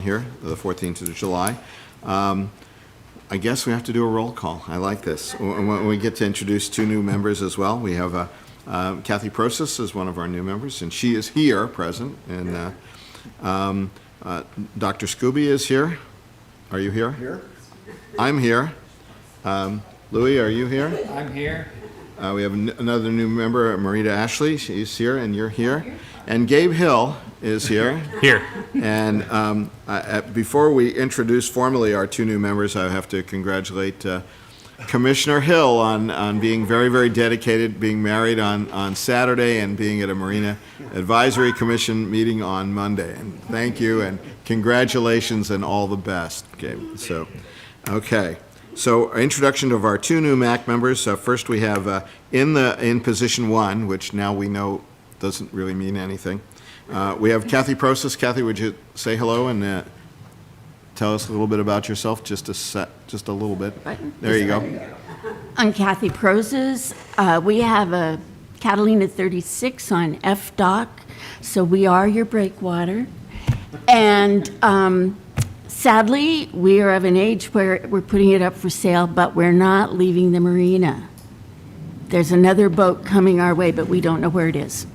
here, the 14th of July. I guess we have to do a roll call. I like this. When we get to introduce two new members as well, we have Kathy Prosis is one of our new members, and she is here, present. And Dr. Scooby is here. Are you here? Here. I'm here. Louis, are you here? I'm here. We have another new member, Marina Ashley. She's here, and you're here. And Gabe Hill is here. Here. And before we introduce formally our two new members, I have to congratulate Commissioner Hill on being very, very dedicated, being married on Saturday and being at a Marina Advisory Commission meeting on Monday. And thank you and congratulations and all the best, Gabe. So, okay. So, introduction of our two new MAC members. First, we have in position one, which now we know doesn't really mean anything. We have Kathy Prosis. Kathy, would you say hello and tell us a little bit about yourself, just a little bit. There you go. I'm Kathy Prosis. We have a Catalina 36 on FDOC, so we are your breakwater. And sadly, we are of an age where we're putting it up for sale, but we're not leaving the marina. There's another boat coming our way, but we don't know where it is.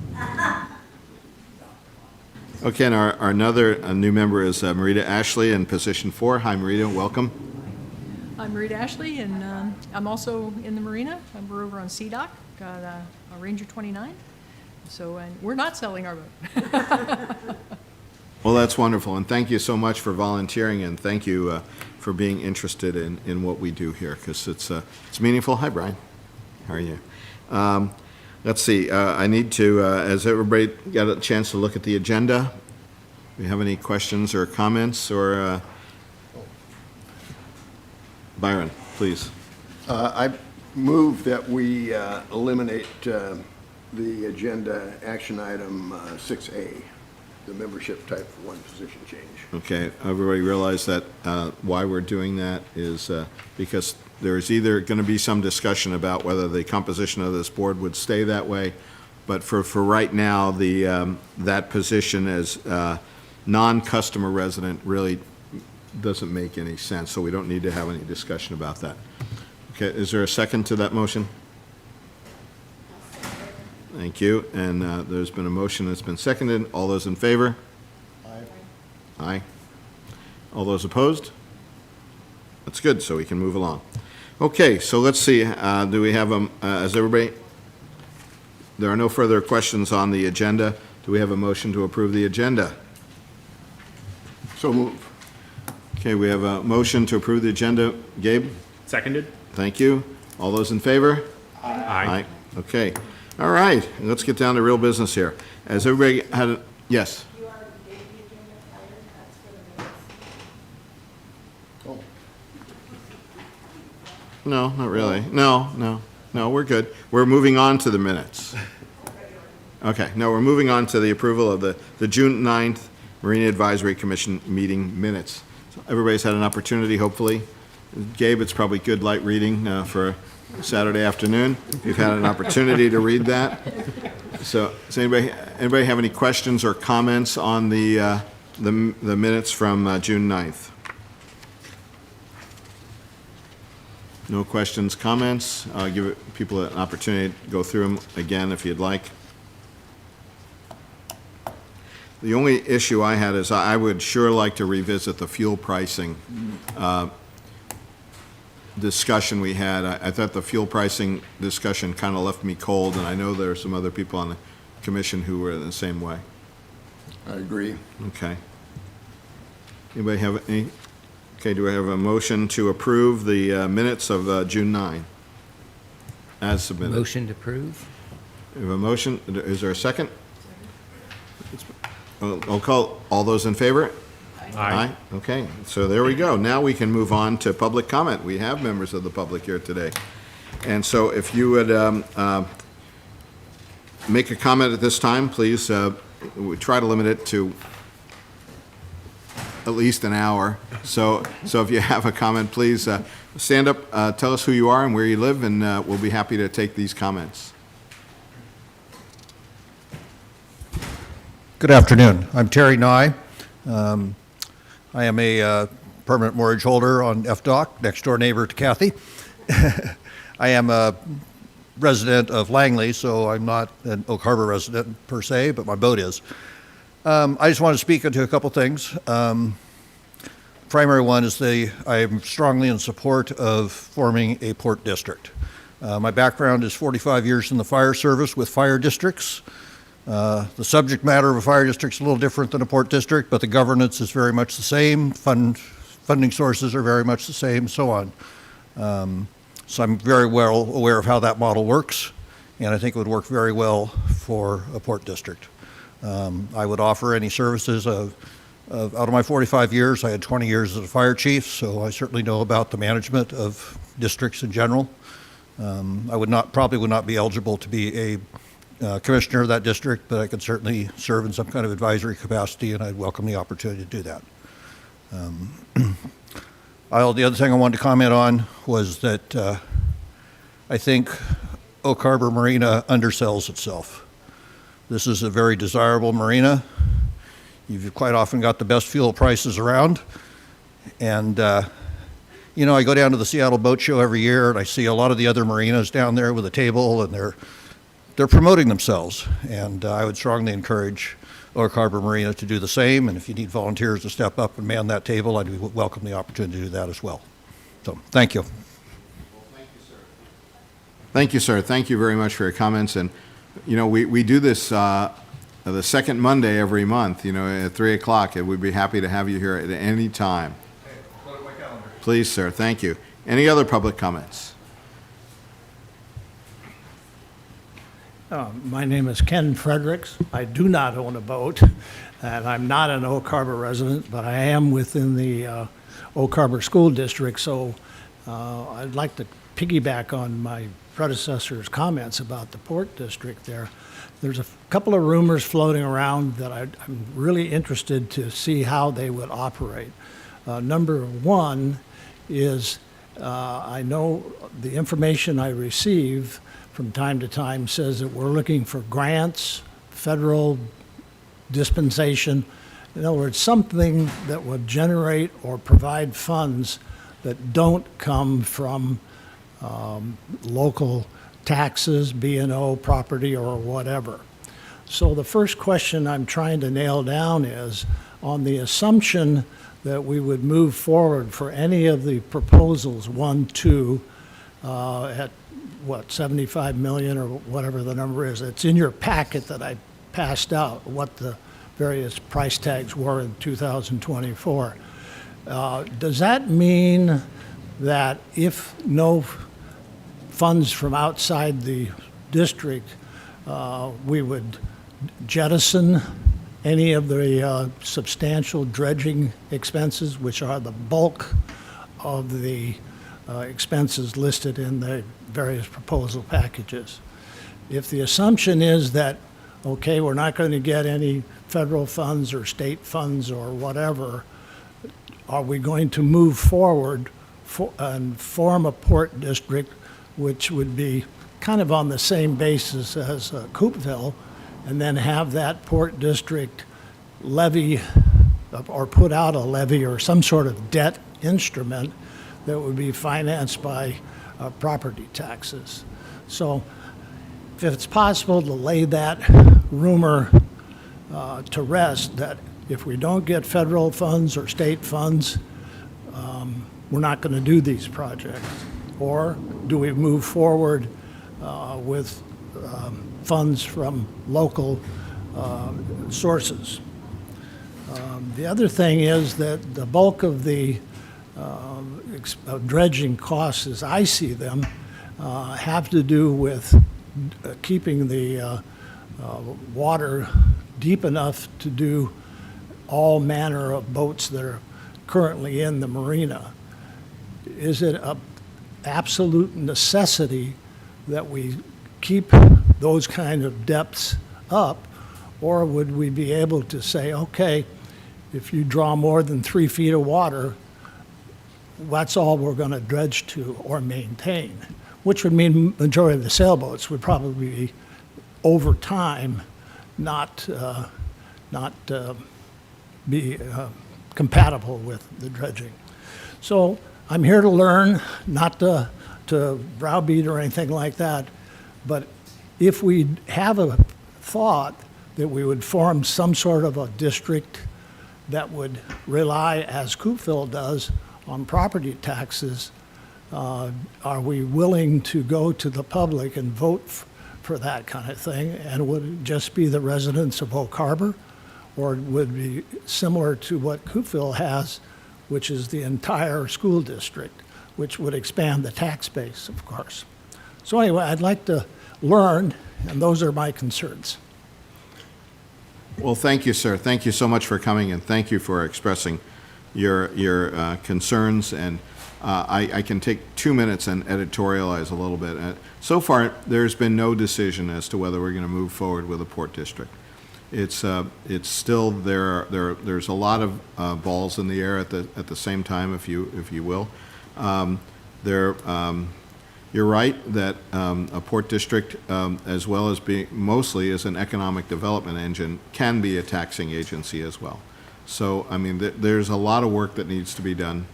Okay, and our another new member is Marina Ashley in position 4. Hi, Marina, welcome. I'm Marina Ashley, and I'm also in the marina. We're over on CDOC, got a Ranger 29. So, and we're not selling our boat. Well, that's wonderful, and thank you so much for volunteering, and thank you for being interested in what we do here, because it's meaningful. Hi, Brian. How are you? Let's see. I need to, has everybody got a chance to look at the agenda? Do you have any questions or comments, or Byron, please. I move that we eliminate the agenda action item 6A, the membership type 1 position change. Okay, everybody realize that why we're doing that is because there's either going to be some discussion about whether the composition of this board would stay that way, but for right now, that position as non-customer resident really doesn't make any sense, so we don't need to have any discussion about that. Okay, is there a second to that motion? Thank you, and there's been a motion that's been seconded. All those in favor? Aye. Aye. All those opposed? That's good, so we can move along. Okay, so let's see, do we have as everybody, there are no further questions on the agenda. Do we have a motion to approve the agenda? So move. Okay, we have a motion to approve the agenda. Gabe? Seconded? Thank you. All those in favor? Aye. Okay. All right, let's get down to real business here. As everybody had, yes? No, not really. No, we're good. We're moving on to the minutes. Okay, no, we're moving on to the approval of the June 9th Marina Advisory Commission meeting minutes. So everybody's had an opportunity, hopefully. Gabe, it's probably good light reading for Saturday afternoon. You've had an opportunity to read that. So does anybody have any questions or comments on the minutes from June 9th? No questions, comments? I'll give people an opportunity to go through them again if you'd like. The only issue I had is I would sure like to revisit the fuel pricing discussion we had. I thought the fuel pricing discussion kind of left me cold, and I know there are some other people on the commission who were the same way. I agree. Okay. Anybody have any? Okay, do I have a motion to approve the minutes of June 9 as submitted? Motion to approve. We have a motion. Is there a second? I'll call all those in favor. Aye. Okay, so there we go. Now we can move on to public comment. We have members of the public here today. And so if you would make a comment at this time, please, we try to limit it to at least an hour. So if you have a comment, please stand up, tell us who you are and where you live, and we'll be happy to take these comments. Good afternoon. I'm Terry Nye. I am a permanent mortgage holder on FDOC, next door neighbor to Kathy. I am a resident of Langley, so I'm not an Oak Harbor resident per se, but my boat is. I just want to speak into a couple things. Primary one is I am strongly in support of forming a port district. My background is 45 years in the fire service with fire districts. The subject matter of a fire district is a little different than a port district, but the governance is very much the same. Funding sources are very much the same, so on. So I'm very well aware of how that model works, and I think it would work very well for a port district. I would offer any services out of my 45 years, I had 20 years as a fire chief, so I certainly know about the management of districts in general. I probably would not be eligible to be a commissioner of that district, but I could certainly serve in some kind of advisory capacity, and I'd welcome the opportunity to do that. The other thing I wanted to comment on was that I think Oak Harbor Marina undersells itself. This is a very desirable marina. You've quite often got the best fuel prices around. And, you know, I go down to the Seattle Boat Show every year, and I see a lot of the other marinas down there with a table, and they're promoting themselves. And I would strongly encourage Oak Harbor Marina to do the same. And if you need volunteers to step up and man that table, I'd welcome the opportunity to do that as well. So, thank you. Thank you, sir. Thank you very much for your comments. And, you know, we do this the second Monday every month, you know, at 3 o'clock. And we'd be happy to have you here at any time. Please, sir. Thank you. Any other public comments? My name is Ken Fredericks. I do not own a boat, and I'm not an Oak Harbor resident, but I am within the Oak Harbor School District, so I'd like to piggyback on my predecessor's comments about the Port District there. There's a couple of rumors floating around that I'm really interested to see how they would operate. Number one is I know the information I receive from time to time says that we're looking for grants, federal dispensation. In other words, something that would generate or provide funds that don't come from local taxes, B&O, property, or whatever. So the first question I'm trying to nail down is, on the assumption that we would move forward for any of the proposals, 1, 2, at what, 75 million or whatever the number is. It's in your packet that I passed out, what the various price tags were in 2024. Does that mean that if no funds from outside the district, we would jettison any of the substantial dredging expenses, which are the bulk of the expenses listed in the various proposal packages? If the assumption is that, okay, we're not going to get any federal funds or state funds or whatever, are we going to move forward and form a port district which would be kind of on the same basis as Coopville, and then have that port district levy or put out a levy or some sort of debt instrument that would be financed by property taxes? So if it's possible to lay that rumor to rest, that if we don't get federal funds or state funds, we're not going to do these projects? Or do we move forward with funds from local sources? The other thing is that the bulk of the dredging costs, as I see them, have to do with keeping the water deep enough to do all manner of boats that are currently in the marina. Is it an absolute necessity that we keep those kind of depths up, or would we be able to say, okay, if you draw more than 3 feet of water, that's all we're going to dredge to or maintain? Which would mean majority of the sailboats would probably be, over time, not be compatible with the dredging. So I'm here to learn, not to browbeat or anything like that, but if we have a thought that we would form some sort of a district that would rely, as Coopville does, on property taxes, are we willing to go to the public and vote for that kind of thing? And would it just be the residents of Oak Harbor? Or would it be similar to what Coopville has, which is the entire school district, which would expand the tax base, of course. So anyway, I'd like to learn, and those are my concerns. Well, thank you, sir. Thank you so much for coming, and thank you for expressing your concerns. And I can take 2 minutes and editorialize a little bit. So far, there's been no decision as to whether we're going to move forward with a port district. It's still there's a lot of balls in the air at the same time, if you will. You're right that a port district, as well as being mostly as an economic development engine, can be a taxing agency as well. So, I mean, there's a lot of work that needs to be done.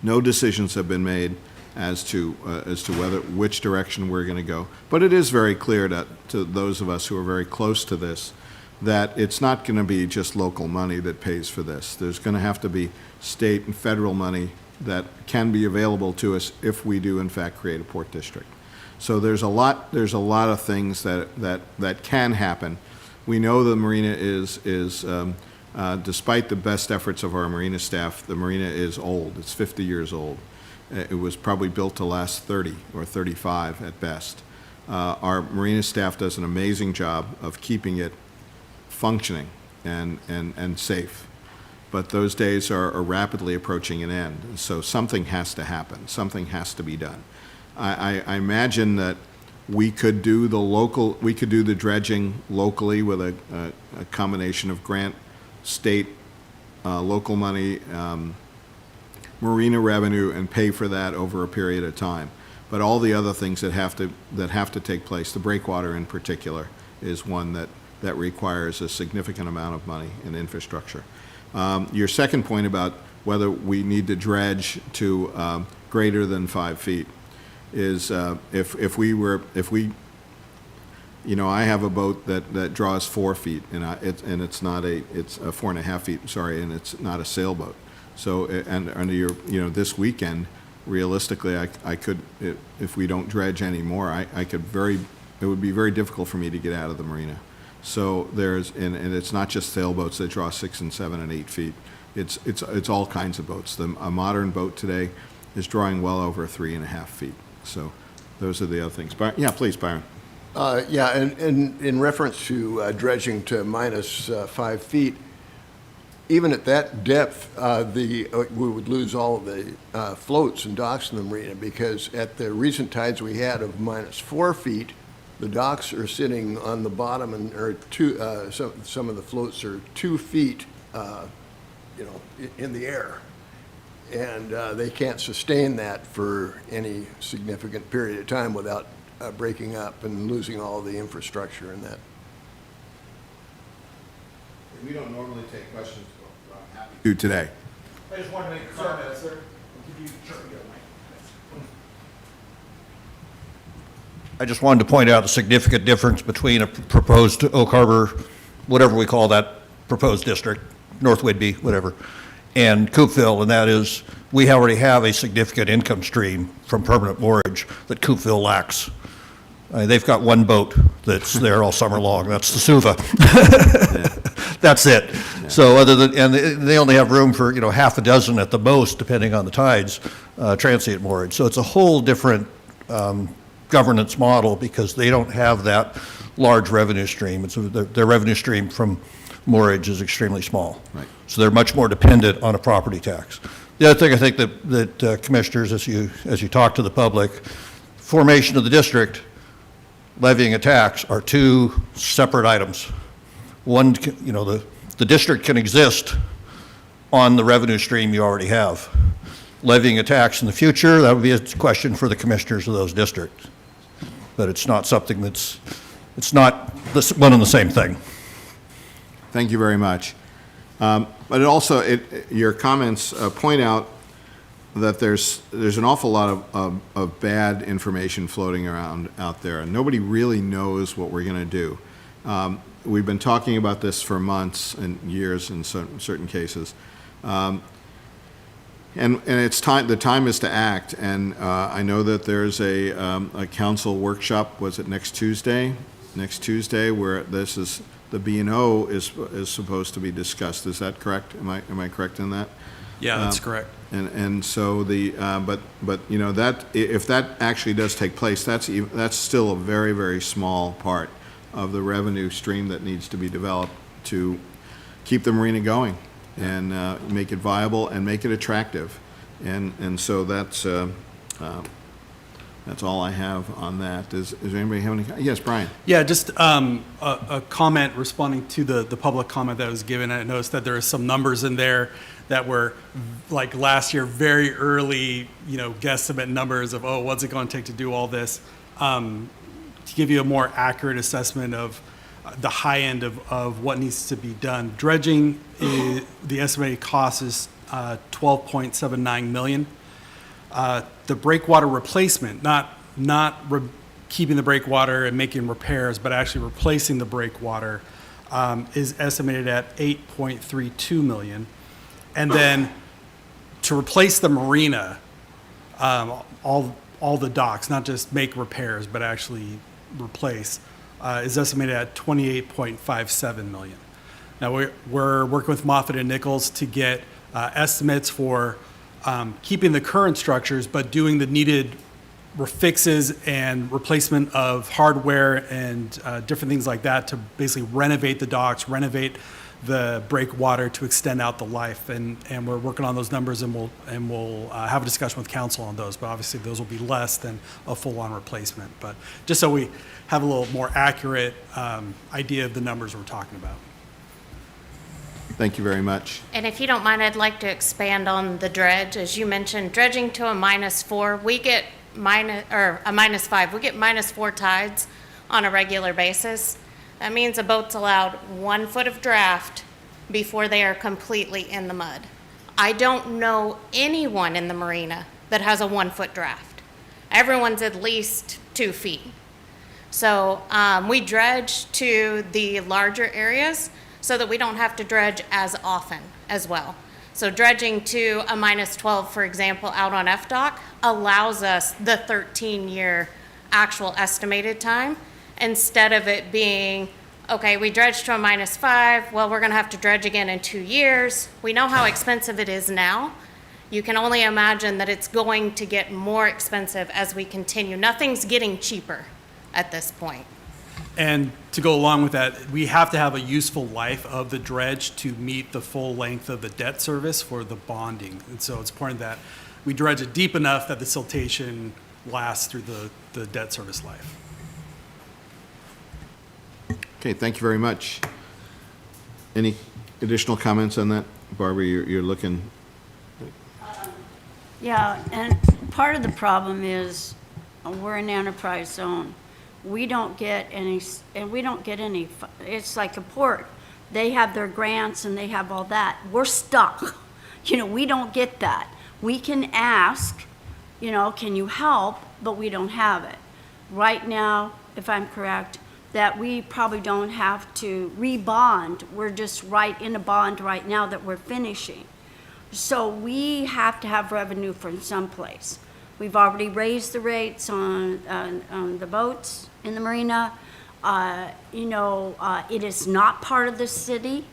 No decisions have been made as to which direction we're going to go. But it is very clear to those of us who are very close to this that it's not going to be just local money that pays for this. There's going to have to be state and federal money that can be available to us if we do in fact create a port district. So there's a lot of things that can happen. We know the marina is despite the best efforts of our marina staff, the marina is old. It's 50 years old. It was probably built to last 30 or 35 at best. Our marina staff does an amazing job of keeping it functioning and safe. But those days are rapidly approaching an end. So something has to happen. Something has to be done. I imagine that we could do the dredging locally with a combination of grant, state, local money, marina revenue, and pay for that over a period of time. But all the other things that have to take place, the breakwater in particular, is one that requires a significant amount of money and infrastructure. Your second point about whether we need to dredge to greater than 5 feet is if we I have a boat that draws 4 feet and it's it's 4.5 feet, sorry, and it's not a sailboat. So and under your this weekend, realistically, I could, if we don't dredge anymore, it would be very difficult for me to get out of the marina. So and it's not just sailboats that draw 6 and 7 and 8 feet. It's all kinds of boats. A modern boat today is drawing well over 3.5 feet. So those are the other things. But yeah, please, Byron. Yeah, and in reference to dredging to minus 5 feet, even at that depth, we would lose all of the floats and docks in the marina, because at the recent tides we had of minus 4 feet, the docks are sitting on the bottom, and some of the floats are 2 feet, in the air, and they can't sustain that for any significant period of time without breaking up and losing all the infrastructure in that. We don't normally take questions, but I'm happy to today. I just wanted to make a comment, sir. I just wanted to point out a significant difference between a proposed Oak Harbor, whatever we call that proposed district, North Whidbey, whatever, and Coopville, and that is we already have a significant income stream from permanent moorage that Coopville lacks. They've got one boat that's there all summer long. That's the Suva. That's it. Yeah. So and they only have room for half a dozen at the most, depending on the tides, transient moorage. So it's a whole different governance model, because they don't have that large revenue stream. And so their revenue stream from moorage is extremely small. Right. So they're much more dependent on a property tax. The other thing I think that commissioners, as you talk to the public, formation of the district, levying a tax are two separate items. One, the district can exist on the revenue stream you already have. Levying a tax in the future, that would be a question for the commissioners of those districts. But it's not something it's not one and the same thing. Thank you very much. But it also, your comments point out that there's an awful lot of bad information floating around out there, and nobody really knows what we're going to do. We've been talking about this for months and years in certain cases. And it's time, the time is to act, and I know that there's a council workshop, was it next Tuesday? Next Tuesday, where the B&O is supposed to be discussed. Is that correct? Am I correct in that? Yeah, that's correct. And so but you know, that, if that actually does take place, that's still a very, very small part of the revenue stream that needs to be developed to keep the marina going and make it viable and make it attractive. And so that's all I have on that. Does anybody have any? Yes, Brian. Yeah, just a comment responding to the public comment that was given. I noticed that there are some numbers in there that were, like last year, very early, guesstimate numbers of, what's it going to take to do all this? To give you a more accurate assessment of the high end of what needs to be done. Dredging, the estimated cost is $12.79 million. The breakwater replacement, not keeping the breakwater and making repairs, but actually replacing the breakwater, is estimated at $8.32 million. And then to replace the marina, all the docks, not just make repairs, but actually replace, is estimated at $28.57 million. Now we're working with Moffitt and Nichols to get estimates for keeping the current structures, but doing the needed fixes and replacement of hardware and different things like that to basically renovate the docks, renovate the breakwater to extend out the life. And we're working on those numbers, and we'll have a discussion with council on those. But obviously those will be less than a full-on replacement. But just so we have a little more accurate idea of the numbers we're talking about. Thank you very much. And if you don't mind, I'd like to expand on the dredge. As you mentioned, dredging to a -4, we get a -5. We get -4 tides on a regular basis. That means a boat's allowed 1 foot of draft before they are completely in the mud. I don't know anyone in the marina that has a 1 foot draft. Everyone's at least 2 feet. So we dredge to the larger areas so that we don't have to dredge as often as well. So dredging to a -12, for example, out on FDOC allows us the 13-year actual estimated time, instead of it being, okay, we dredged to a -5, well, we're gonna have to dredge again in 2 years. We know how expensive it is now. You can only imagine that it's going to get more expensive as we continue. Nothing's getting cheaper at this point. And to go along with that, we have to have a useful life of the dredge to meet the full length of the debt service for the bonding. And so it's important that we dredge it deep enough that the siltation lasts through the debt service life. Okay, thank you very much. Any additional comments on that? Barbara, you're looking. Yeah, and part of the problem is we're in enterprise zone. We don't get any, it's like a port. They have their grants and they have all that. We're stuck. We don't get that. We can ask, can you help, but we don't have it. Right now, if I'm correct, that we probably don't have to rebond. We're just right in a bond right now that we're finishing. So we have to have revenue from someplace. We've already raised the rates on the boats in the marina. It is not part of the city.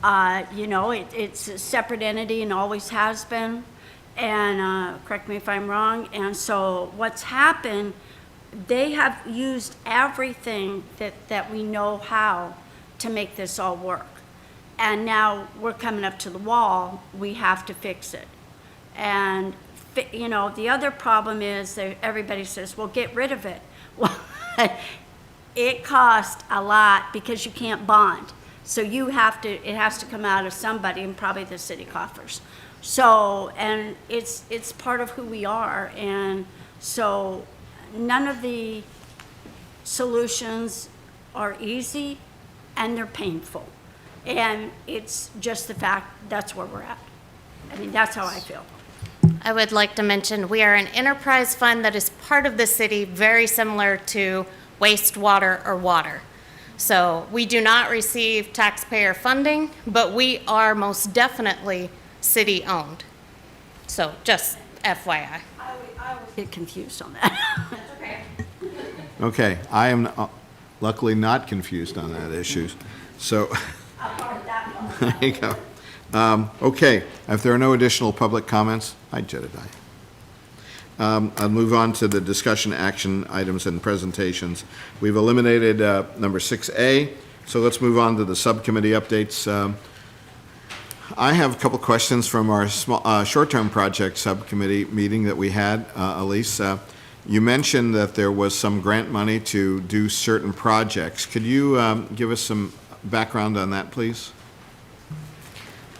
It's a separate entity and always has been. And correct me if I'm wrong. And so what's happened, they have used everything that we know how to make this all work. And now we're coming up to the wall. We have to fix it. And the other problem is that everybody says, well, get rid of it. Well, it costs a lot because you can't bond. So it has to come out of somebody, and probably the city coffers. So, and it's part of who we are. And so none of the solutions are easy, and they're painful. And it's just the fact, that's where we're at. I mean, that's how I feel. I would like to mention, we are an enterprise fund that is part of the city, very similar to wastewater or water. So we do not receive taxpayer funding, but we are most definitely city-owned. So just FYI. I always get confused on that. Okay, I am luckily not confused on that issue. So, there you go. Okay, if there are no additional public comments, hi Jedediah. I'll move on to the discussion action items and presentations. We've eliminated number 6A, so let's move on to the subcommittee updates. I have a couple questions from our short-term project subcommittee meeting that we had. Elise, you mentioned that there was some grant money to do certain projects. Could you give us some background on that, please?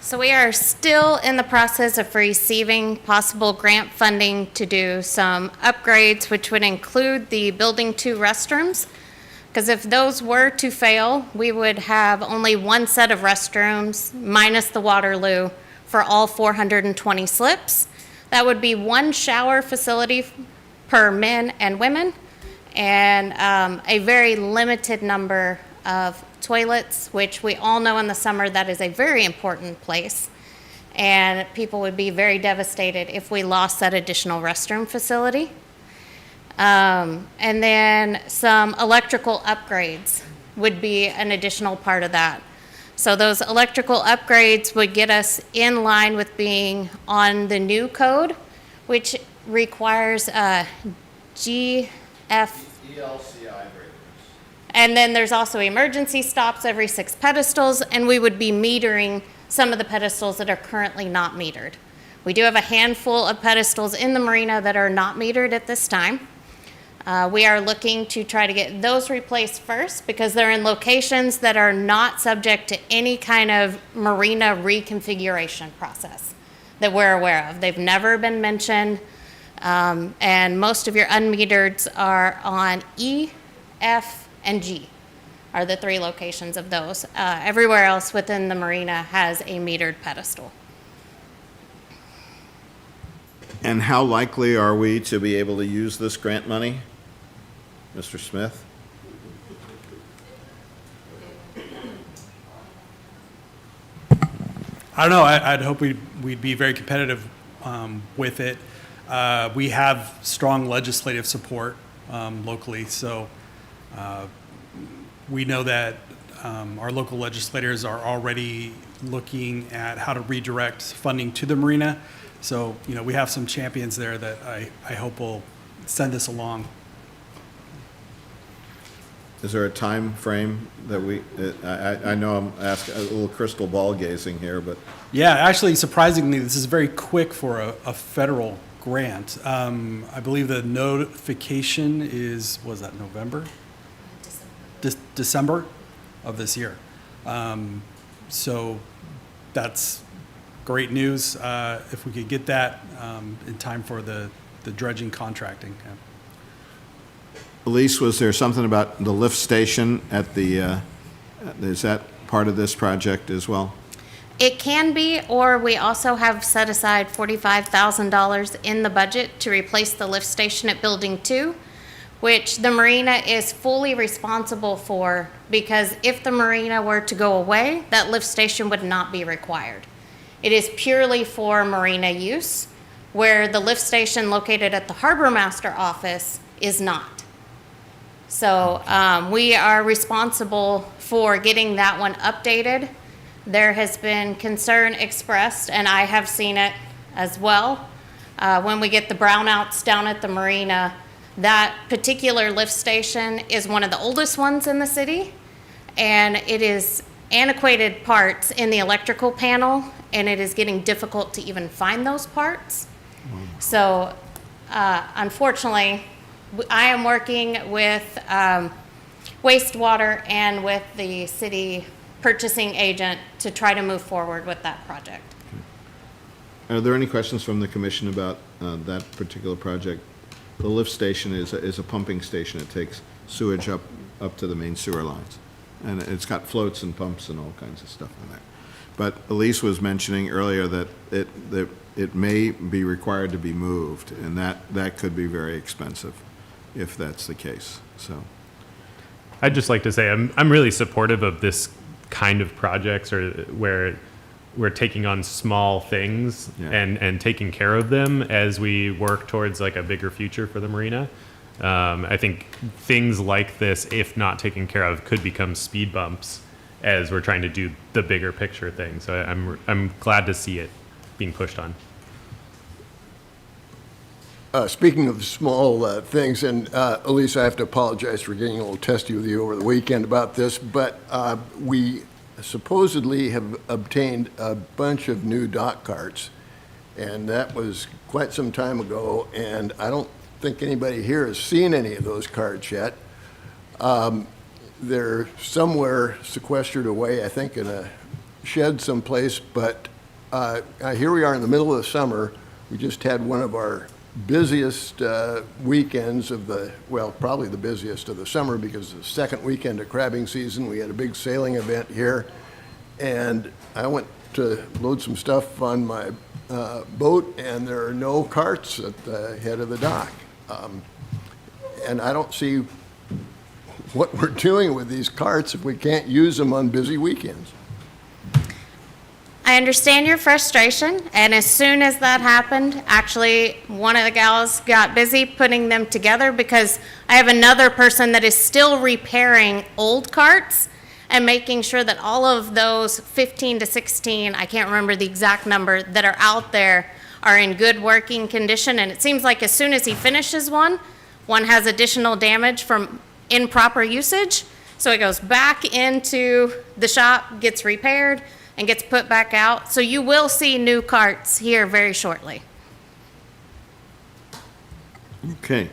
So we are still in the process of receiving possible grant funding to do some upgrades, which would include the Building 2 restrooms. Because if those were to fail, we would have only one set of restrooms, minus the Waterloo, for all 420 slips. That would be one shower facility per men and women, and a very limited number of toilets, which we all know in the summer that is a very important place. And people would be very devastated if we lost that additional restroom facility. And then some electrical upgrades would be an additional part of that. So those electrical upgrades would get us in line with being on the new code, which requires GF. ELCI breakers. And then there's also emergency stops every 6 pedestals, and we would be metering some of the pedestals that are currently not metered. We do have a handful of pedestals in the marina that are not metered at this time. We are looking to try to get those replaced first because they're in locations that are not subject to any kind of marina reconfiguration process that we're aware of. They've never been mentioned, and most of your unmetered are on E, F, and G are the 3 locations of those. Everywhere else within the marina has a metered pedestal. And how likely are we to be able to use this grant money? Mr. Smith? I don't know. I'd hope we'd be very competitive with it. We have strong legislative support locally, so we know that our local legislators are already looking at how to redirect funding to the marina. So, we have some champions there that I hope will send this along. Is there a time frame that I know I'm asking a little crystal ball gazing here, but Yeah, actually, surprisingly, this is very quick for a federal grant. I believe the notification was that November? December of this year. So that's great news if we could get that in time for the dredging contracting. Yeah. Elise, was there something about the lift station at the, is that part of this project as well? It can be, or we also have set aside $45,000 in the budget to replace the lift station at Building 2, which the marina is fully responsible for, because if the marina were to go away, that lift station would not be required. It is purely for marina use, where the lift station located at the harbor master office is not. So we are responsible for getting that one updated. There has been concern expressed, and I have seen it as well. When we get the brownouts down at the marina, that particular lift station is one of the oldest ones in the city, and it is antiquated parts in the electrical panel, and it is getting difficult to even find those parts. So unfortunately, I am working with wastewater and with the city purchasing agent to try to move forward with that project. Are there any questions from the commission about that particular project? The lift station is a pumping station. It takes sewage up to the main sewer lines. And it's got floats and pumps and all kinds of stuff in there. But Elise was mentioning earlier that it may be required to be moved, and that could be very expensive if that's the case, so. I'd just like to say I'm really supportive of this kind of projects or where we're taking on small things Yeah. and taking care of them as we work towards like a bigger future for the marina. I think things like this, if not taken care of, could become speed bumps as we're trying to do the bigger picture thing. So I'm glad to see it being pushed on. Speaking of small things, and Elise, I have to apologize for getting a little testy with you over the weekend about this, but we supposedly have obtained a bunch of new dock carts, and that was quite some time ago, and I don't think anybody here has seen any of those carts yet. They're somewhere sequestered away, I think, in a shed someplace, but here we are in the middle of the summer. We just had one of our busiest weekends of probably the busiest of the summer, because the second weekend of crabbing season, we had a big sailing event here, and I went to load some stuff on my boat, and there are no carts at the head of the dock. And I don't see what we're doing with these carts if we can't use them on busy weekends. I understand your frustration, and as soon as that happened, actually, one of the gals got busy putting them together, because I have another person that is still repairing old carts and making sure that all of those 15 to 16, I can't remember the exact number, that are out there are in good working condition. And it seems like as soon as he finishes one has additional damage from improper usage. So it goes back into the shop, gets repaired, and gets put back out. So you will see new carts here very shortly. Okay.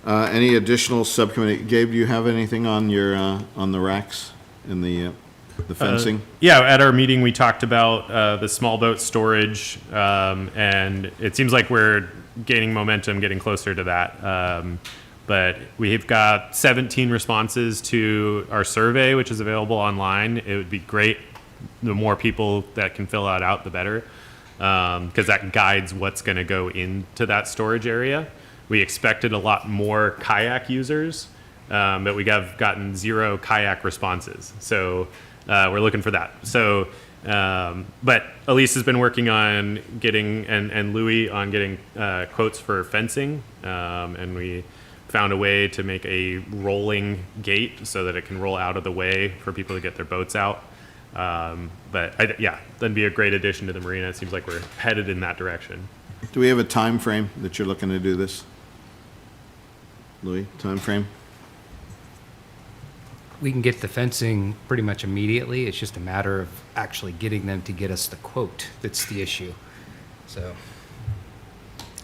Any additional subcommittee? Gabe, do you have anything on your, on the racks and the fencing? Yeah, at our meeting, we talked about the small boat storage, and it seems like we're gaining momentum, getting closer to that. But we've got 17 responses to our survey, which is available online. It would be great. The more people that can fill that out, the better, because that guides what's going to go into that storage area. We expected a lot more kayak users, but we have gotten 0 kayak responses. So we're looking for that. So, but Elise has been working on getting, and Louis on getting quotes for fencing, and we found a way to make a rolling gate so that it can roll out of the way for people to get their boats out. But yeah, that'd be a great addition to the marina. It seems like we're headed in that direction. Do we have a time frame that you're looking to do this? Louis, time frame? We can get the fencing pretty much immediately. It's just a matter of actually getting them to get us the quote that's the issue. So,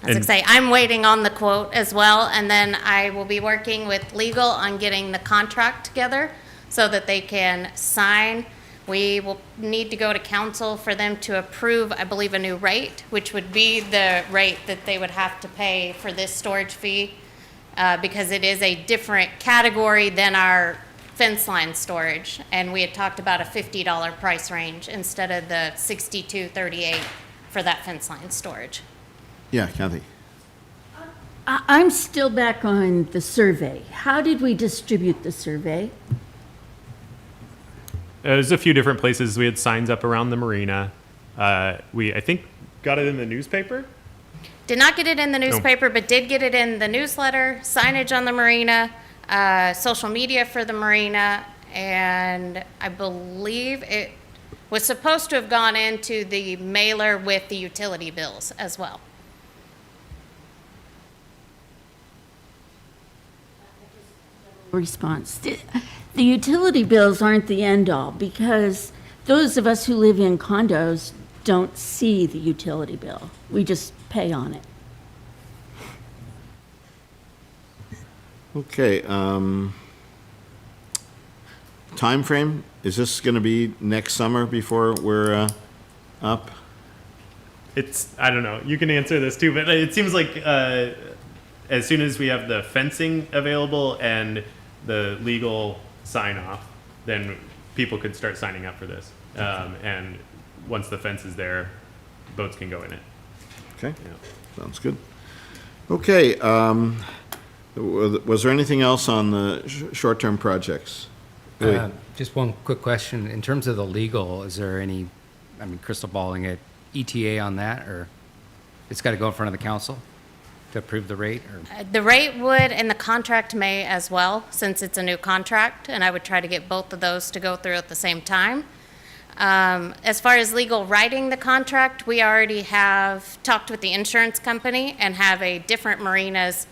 As I say, I'm waiting on the quote as well, and then I will be working with legal on getting the contract together so that they can sign. We will need to go to council for them to approve, I believe, a new rate, which would be the rate that they would have to pay for this storage fee, because it is a different category than our fence line storage. And we had talked about a $50 price range instead of the $62.38 for that fence line storage. Yeah, Kathy. I'm still back on the survey. How did we distribute the survey? There's a few different places. We had signs up around the marina. We, I think, got it in the newspaper. Did not get it in the newspaper, but did get it in the newsletter, signage on the marina, social media for the marina, and I believe it was supposed to have gone into the mailer with the utility bills as well. Response. The utility bills aren't the end-all, because those of us who live in condos don't see the utility bill. We just pay on it. Okay, time frame? Is this going to be next summer before we're up? It's, I don't know, you can answer this too, but it seems like as soon as we have the fencing available and the legal sign off, then people could start signing up for this. And once the fence is there, boats can go in it. Okay, sounds good. Okay, was there anything else on the short-term projects? Just one quick question. In terms of the legal, is there any, crystal balling it, ETA on that, or it's got to go in front of the council to approve the rate? Or? The rate would, and the contract may as well, since it's a new contract, and I would try to get both of those to go through at the same time. As far as legal writing the contract, we already have talked with the insurance company and have a different marinas,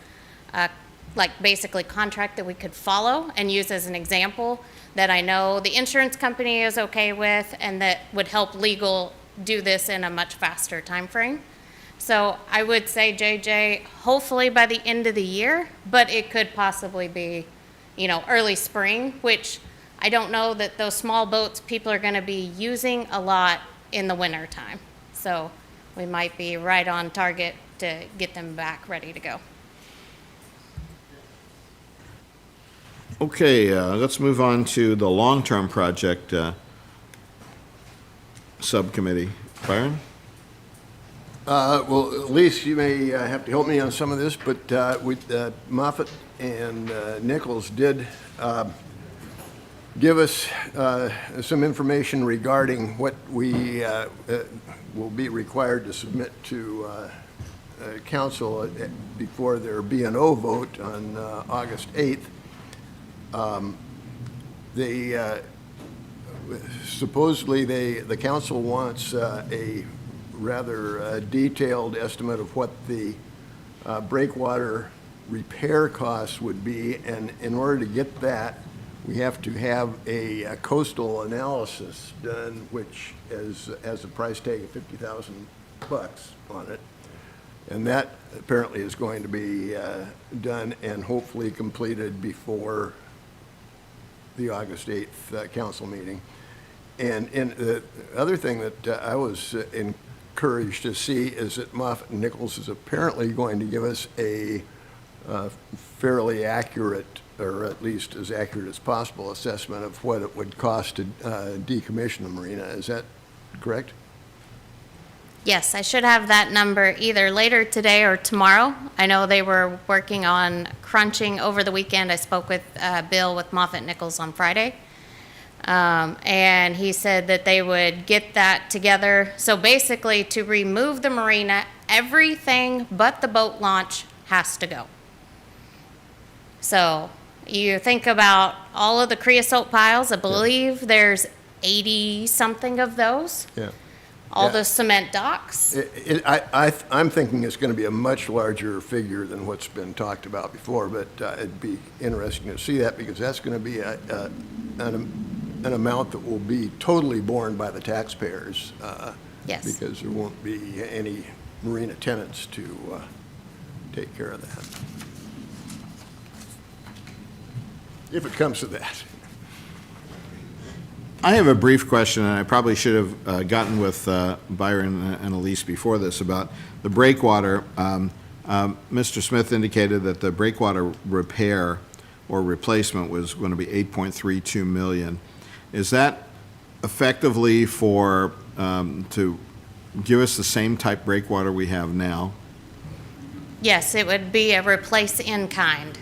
basically contract that we could follow and use as an example that I know the insurance company is okay with, and that would help legal do this in a much faster time frame. So I would say, JJ, hopefully by the end of the year, but it could possibly be, early spring, which I don't know that those small boats people are going to be using a lot in the winter time. So we might be right on target to get them back ready to go. Okay, let's move on to the long-term project subcommittee. Byron? Well, Elise, you may have to help me on some of this, but Moffett and Nichols did give us some information regarding what we will be required to submit to council before their B&O vote on August 8th. Supposedly, the council wants a rather detailed estimate of what the breakwater repair costs would be, and in order to get that, we have to have a coastal analysis done, which has a price tag of $50,000 on it. And that apparently is going to be done and hopefully completed before the August 8th council meeting. And the other thing that I was encouraged to see is that Moffett and Nichols is apparently going to give us a fairly accurate, or at least as accurate as possible, assessment of what it would cost to decommission the marina. Is that correct? Yes, I should have that number either later today or tomorrow. I know they were working on crunching over the weekend. I spoke with Bill with Moffett Nichols on Friday. And he said that they would get that together. So basically, to remove the marina, everything but the boat launch has to go. So you think about all of the creosote piles. I believe there's 80-something of those. Yeah. All the cement docks. I'm thinking it's going to be a much larger figure than what's been talked about before, but it'd be interesting to see that, because that's going to be an amount that will be totally borne by the taxpayers. Yes. Because there won't be any marina tenants to take care of that. If it comes to that. I have a brief question, and I probably should have gotten with Byron and Elise before this about the breakwater. Mr. Smith indicated that the breakwater repair or replacement was going to be $8.32 million. Is that effectively for to give us the same type breakwater we have now? Yes, it would be a replace in kind.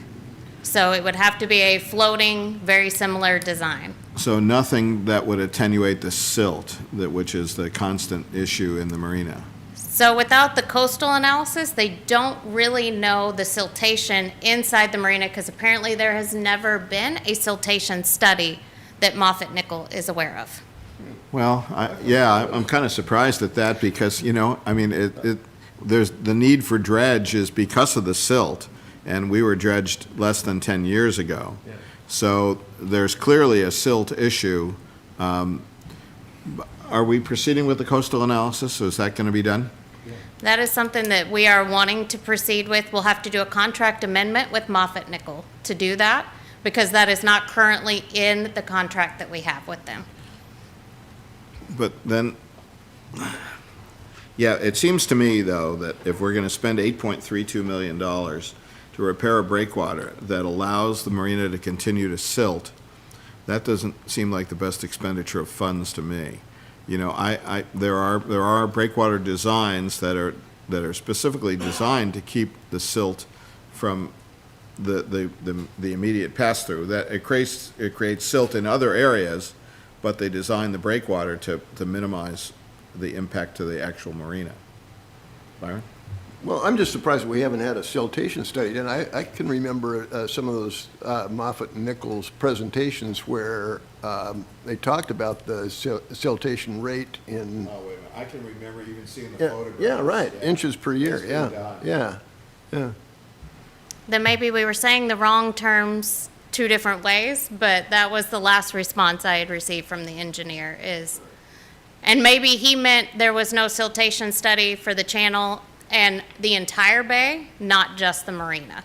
So it would have to be a floating, very similar design. So nothing that would attenuate the silt, which is the constant issue in the marina? So without the coastal analysis, they don't really know the siltation inside the marina, because apparently there has never been a siltation study that Moffett Nickel is aware of. Well, I'm kind of surprised at that, because, there's the need for dredge is because of the silt, and we were dredged less than 10 years ago. Yeah. So there's clearly a silt issue. Are we proceeding with the coastal analysis? Is that going to be done? Yeah. That is something that we are wanting to proceed with. We'll have to do a contract amendment with Moffett Nickel to do that, because that is not currently in the contract that we have with them. But then, yeah, it seems to me, though, that if we're going to spend $8.32 million to repair a breakwater that allows the marina to continue to silt, that doesn't seem like the best expenditure of funds to me. You know, there are breakwater designs that are specifically designed to keep the silt from the immediate pass-through. That it creates silt in other areas, but they design the breakwater to minimize the impact to the actual marina. Byron? Well, I'm just surprised we haven't had a siltation study, and I can remember some of those Moffett and Nichols presentations where they talked about the siltation rate in, Oh, wait a minute. I can remember even seeing the yeah, photographs. yeah, right, inches per year, It's been yeah, done. yeah. Then maybe we were saying the wrong terms two different ways, but that was the last response I had received from the engineer is, and maybe he meant there was no siltation study for the channel and the entire bay, not just the marina.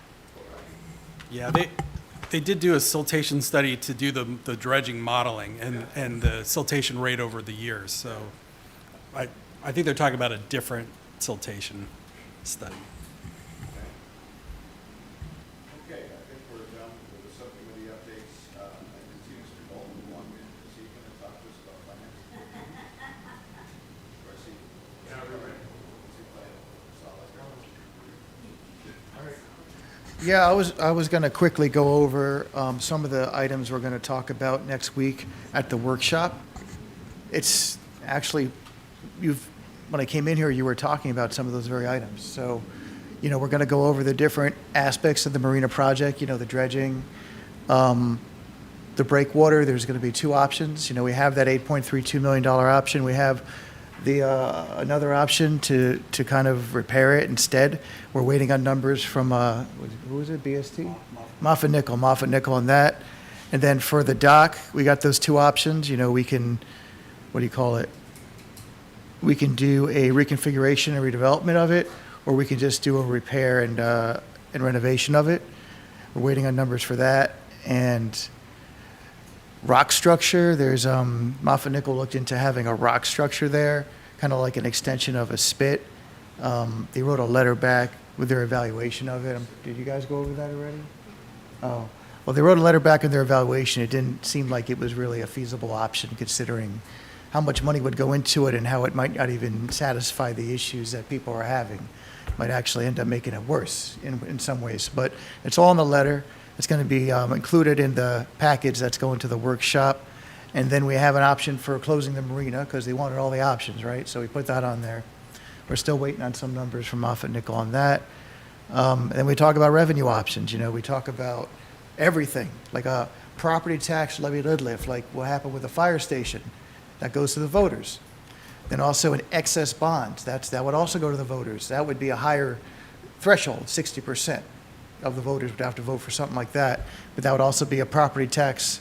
Yeah, they did do a siltation study to do the dredging modeling and the siltation rate over the years. So I think they're talking about a different siltation study. Okay, I think we're done with the subcommittee updates. I can see Mr. Bolton wanting to see him and talk to us about finance. Or see. Yeah, we're ready. Yeah, I was going to quickly go over some of the items we're going to talk about next week at the workshop. It's actually, when I came in here, you were talking about some of those very items. So, you know, we're going to go over the different aspects of the marina project, you know, the dredging, the breakwater. There's going to be two options. You know, we have that $8.32 million option. We have the another option to kind of repair it instead. We're waiting on numbers from who was it, BST? Moffett Nickel on that. And then for the dock, we got those two options. You know, we can, what do you call it? We can do a reconfiguration and redevelopment of it, or we can just do a repair and renovation of it. We're waiting on numbers for that. And rock structure, there's Moffett Nickel looked into having a rock structure there, kind of like an extension of a spit. They wrote a letter back with their evaluation of it. Did you guys go over that already? Oh, well, they wrote a letter back in their evaluation. It didn't seem like it was really a feasible option considering how much money would go into it and how it might not even satisfy the issues that people are having. Might actually end up making it worse in some ways. But it's all in the letter. It's going to be included in the package that's going to the workshop. And then we have an option for closing the marina because they wanted all the options, right? So we put that on there. We're still waiting on some numbers from Moffett Nickel on that. And then we talk about revenue options. You know, we talk about everything, like a property tax levy lid lift, like what happened with the fire station. That goes to the voters. Then also an excess bond. That would also go to the voters. That would be a higher threshold, 60%. Of the voters would have to vote for something like that, but that would also be a property tax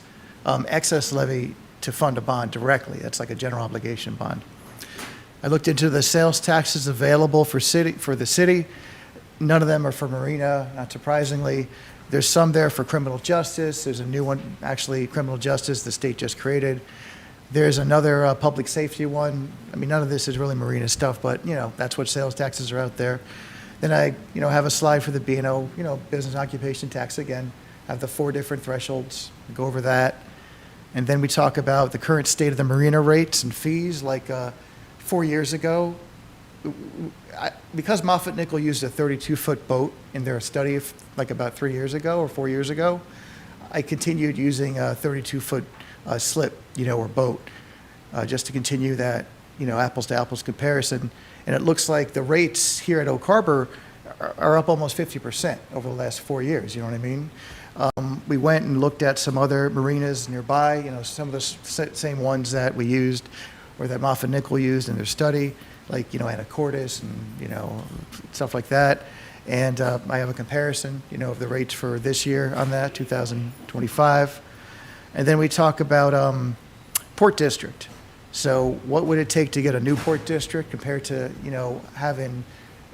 excess levy to fund a bond directly. That's like a general obligation bond. I looked into the sales taxes available for the city. None of them are for marina, not surprisingly. There's some there for criminal justice. There's a new one, actually, criminal justice the state just created. There's another public safety one. I mean, none of this is really marina stuff, but, you know, that's what sales taxes are out there. Then I, you know, have a slide for the B&O, you know, business occupation tax again. Have the 4 different thresholds, go over that. And then we talk about the current state of the marina rates and fees. Like 4 years ago, because Moffett Nickel used a 32-foot boat in their study like about 3 years ago or 4 years ago, I continued using a 32-foot slip, you know, or boat, just to continue that, you know, apples to apples comparison. And it looks like the rates here at Oak Harbor are up almost 50% over the last 4 years, you know what I mean? We went and looked at some other marinas nearby, you know, some of the same ones that we used or that Moffett Nickel used in their study, like, you know, Anacortes and, you know, stuff like that. And I have a comparison, you know, of the rates for this year on that, 2025. And then we talk about Port District. So what would it take to get a new port district compared to, you know, having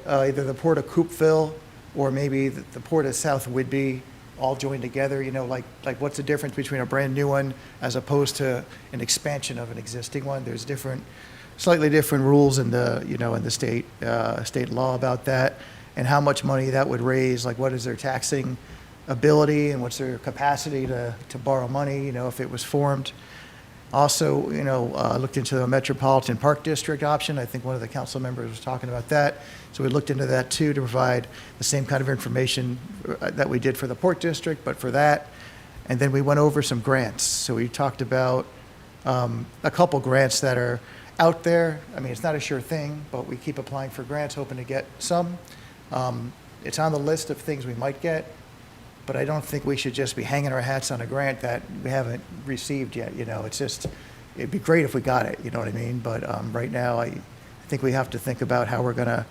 either the Port of Coopville or maybe the Port of South Whidbey all joined together? You know, like what's the difference between a brand new one as opposed to an expansion of an existing one? There's slightly different rules in the, you know, in the state law about that, and how much money that would raise. Like, what is their taxing ability and what's their capacity to borrow money, if it was formed. Also, looked into the Metropolitan Park District option. I think one of the council members was talking about that. So we looked into that too, to provide the same kind of information that we did for the Port District, but for that. And then we went over some grants. So we talked about a couple grants that are out there. I mean, it's not a sure thing, but we keep applying for grants, hoping to get some. It's on the list of things we might get, but I don't think we should just be hanging our hats on a grant that we haven't received yet. It's just, it'd be great if we got it, you know what I mean? But right now, I think we have to think about how we're going to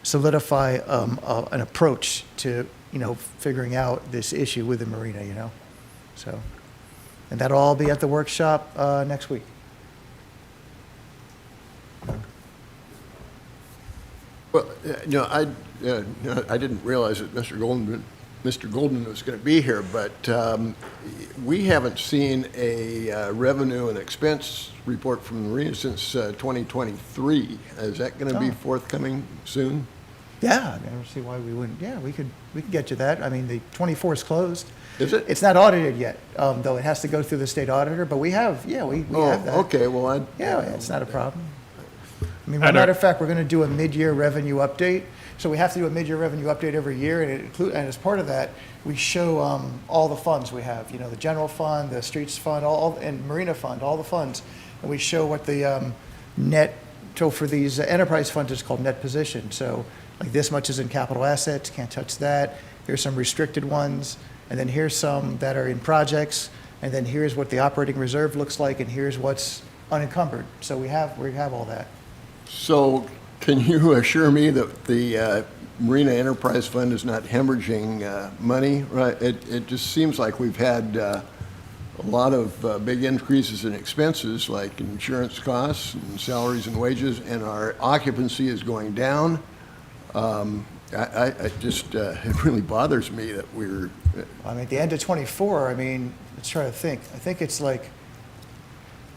solidify an approach to, figuring out this issue with the marina, So, and that'll all be at the workshop next week. Well, I didn't realize that Mr. Goldman was going to be here, but we haven't seen a revenue and expense report from the marina since 2023. Is that going to be Oh. forthcoming soon? Yeah, I don't see why we wouldn't. Yeah, we could get you that. I mean, the 24 is closed. Is it? It's not audited yet, though it has to go through the state auditor, but we have that. Okay, well, Yeah, it's not a problem. I mean, I as a matter don't- of fact, we're going to do a mid-year revenue update. So we have to do a mid-year revenue update every year, and as part of that, we show all the funds we have. The general fund, the streets fund, and marina fund, all the funds, and we show what the net. So for these enterprise funds, it's called net position. So like this much is in capital assets, can't touch that. Here's some restricted ones, and then here's some that are in projects, and then here's what the operating reserve looks like, and here's what's unencumbered. So we have all that. So can you assure me that the Marina Enterprise Fund is not hemorrhaging money? Right. It just seems like we've had a lot of big increases in expenses, like insurance costs and salaries and wages, and our occupancy is going down. I just, it really bothers me that we're, I mean, at the end of '24, let's try to think. I think it's like,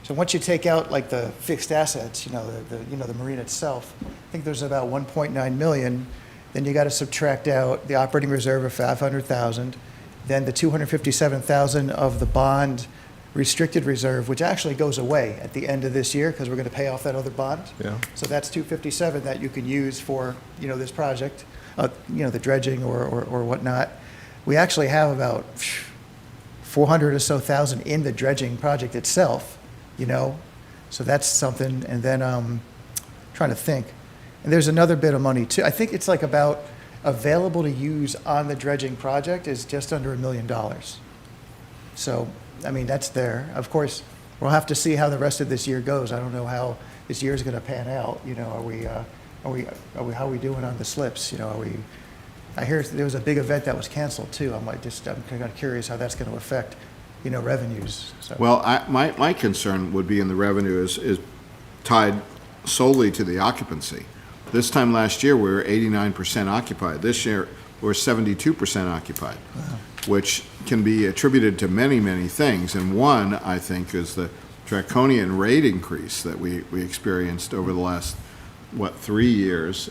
so once you take out like the fixed assets, the marina itself, I think there's about 1.9 million. Then you got to subtract out the operating reserve of 500,000, then the 257,000 of the bond restricted reserve, which actually goes away at the end of this year because we're going to pay off that other bond. Yeah. So that's 257 that you can use for, this project, the dredging or whatnot. We actually have about 400 or so thousand in the dredging project itself, so that's something. And then trying to think, and there's another bit of money too. I think it's like about available to use on the dredging project is just under $1 million. So, that's there. Of course, we'll have to see how the rest of this year goes. I don't know how this year is going to pan out. How are we doing on the slips? I hear there was a big event that was canceled too. I'm kind of curious how that's going to affect, revenues. So. Well, my concern would be in the revenue is tied solely to the occupancy. This time last year, we were 89% occupied. This year, we're 72% occupied, which can be attributed to many, many things. And one, I think, is the draconian rate increase that we experienced over the last, 3 years.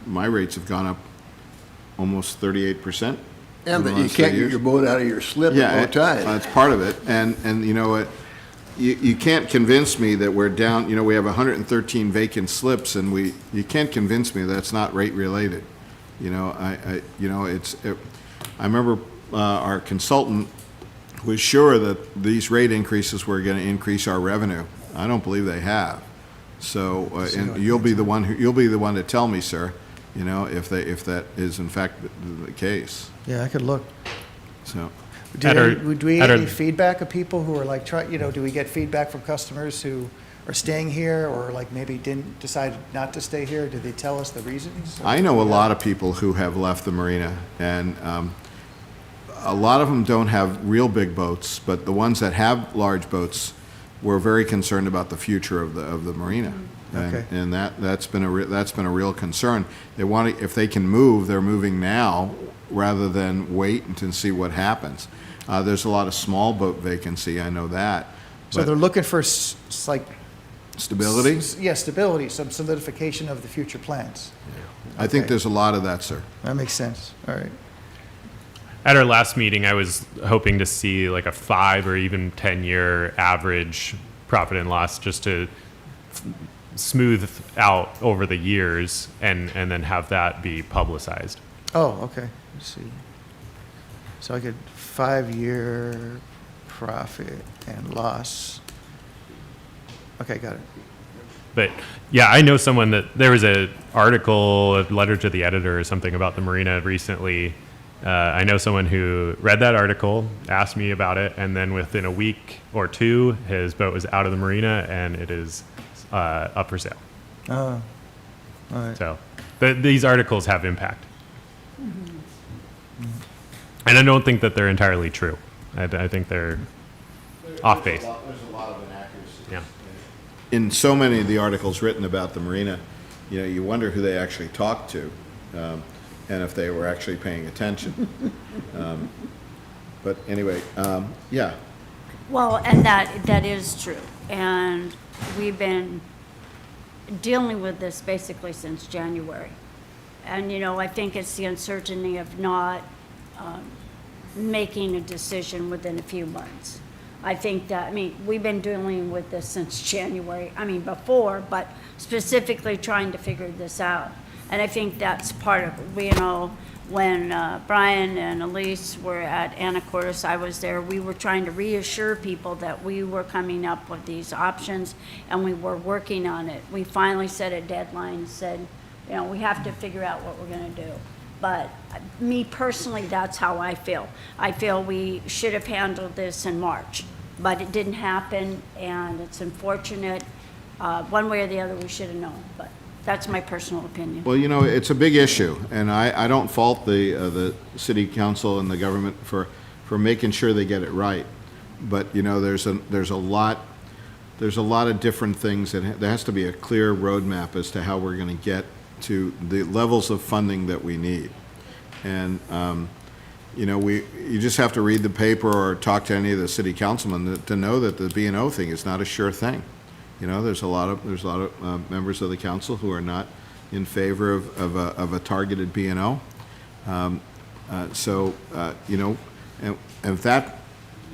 My rates have gone up almost 38%. and over that the you last can't 3 get years. your boat out of your slip at low tide. That's part of it. And you know what? You can't convince me that we're down, we have 113 vacant slips, and you can't convince me that's not rate related. I remember our consultant was sure that these rate increases were going to increase our revenue. I don't believe they have. So, and you'll be the one to tell me, sir, if that is in fact the case. Yeah, I could look. So. Do we get any feedback of people who are like, do we get feedback from customers who are staying here or like maybe didn't decide not to stay here? Did they tell us the reasons? I know a lot of people who have left the marina, and a lot of them don't have real big boats, but the ones that have large boats were very concerned about the future of the marina. Okay. And that's been a real concern. They want to, if they can move, they're moving now rather than wait and see what happens. There's a lot of small boat vacancy, I know that. So but they're looking for like stability? Stability, some solidification of the future plans. I think Okay. there's a lot of that, sir. That makes sense. All right. At our last meeting, I was hoping to see like a 5 or even 10-year average profit and loss just to smooth out over the years and then have that be publicized. Oh, okay. Let's see. So I could 5-year profit and loss. Okay, got it. But yeah, I know someone that there was a article, a letter to the editor or something about the marina recently. I know someone who read that article, asked me about it, and then within a week or two, his boat was out of the marina and it is up for sale. Oh, all right. So these articles have impact. And I don't think that they're entirely true. I think they're off base. There's a lot of inaccuracy. Yeah. In so many of the articles written about the marina, you wonder who they actually talked to, and if they were actually paying attention. But anyway, yeah. Well, and that is true. And we've been dealing with this basically since January. And, I think it's the uncertainty of not making a decision within a few months. I think that, we've been dealing with this since January, before, but specifically trying to figure this out. And I think that's part of it. When Brian and Elise were at Anacortes, I was there, we were trying to reassure people that we were coming up with these options and we were working on it. We finally set a deadline and said, we have to figure out what we're gonna do. But me personally, that's how I feel. I feel we should have handled this in March, but it didn't happen and it's unfortunate. One way or the other, we should have known, but that's my personal opinion. Well, it's a big issue, and I don't fault the city council and the government for making sure they get it right. But there's a lot of different things that there has to be a clear roadmap as to how we're going to get to the levels of funding that we need. And you just have to read the paper or talk to any of the city councilmen to know that the B&O thing is not a sure thing. There's a lot of members of the council who are not in favor of a targeted B&O. So if that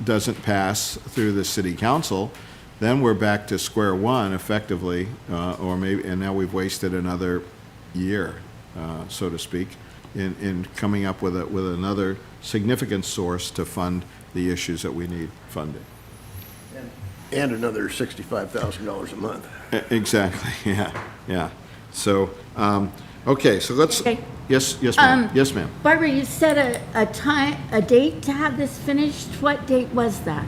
doesn't pass through the city council, then we're back to square one effectively, or maybe, and now we've wasted another year, so to speak, in coming up with another significant source to fund the issues that we need funded. And another $65,000 a month. Exactly, yeah. So, okay, so let's, Okay. yes, ma'am, yes, ma'am. Barbara, you set a date to have this finished. What date was that?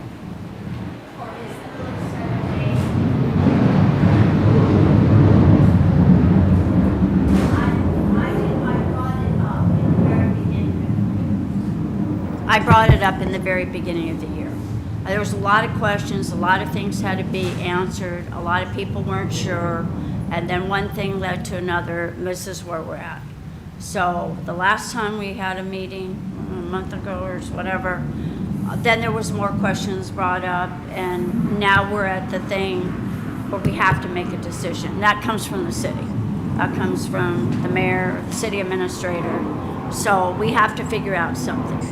I brought it up in the very beginning of the year. There was a lot of questions, a lot of things had to be answered, a lot of people weren't sure, and then one thing led to another, and this is where we're at. So the last time we had a meeting, a month ago or whatever, then there was more questions brought up, and now we're at the thing where we have to make a decision. That comes from the city. That comes from the mayor, the city administrator. So we have to figure out something.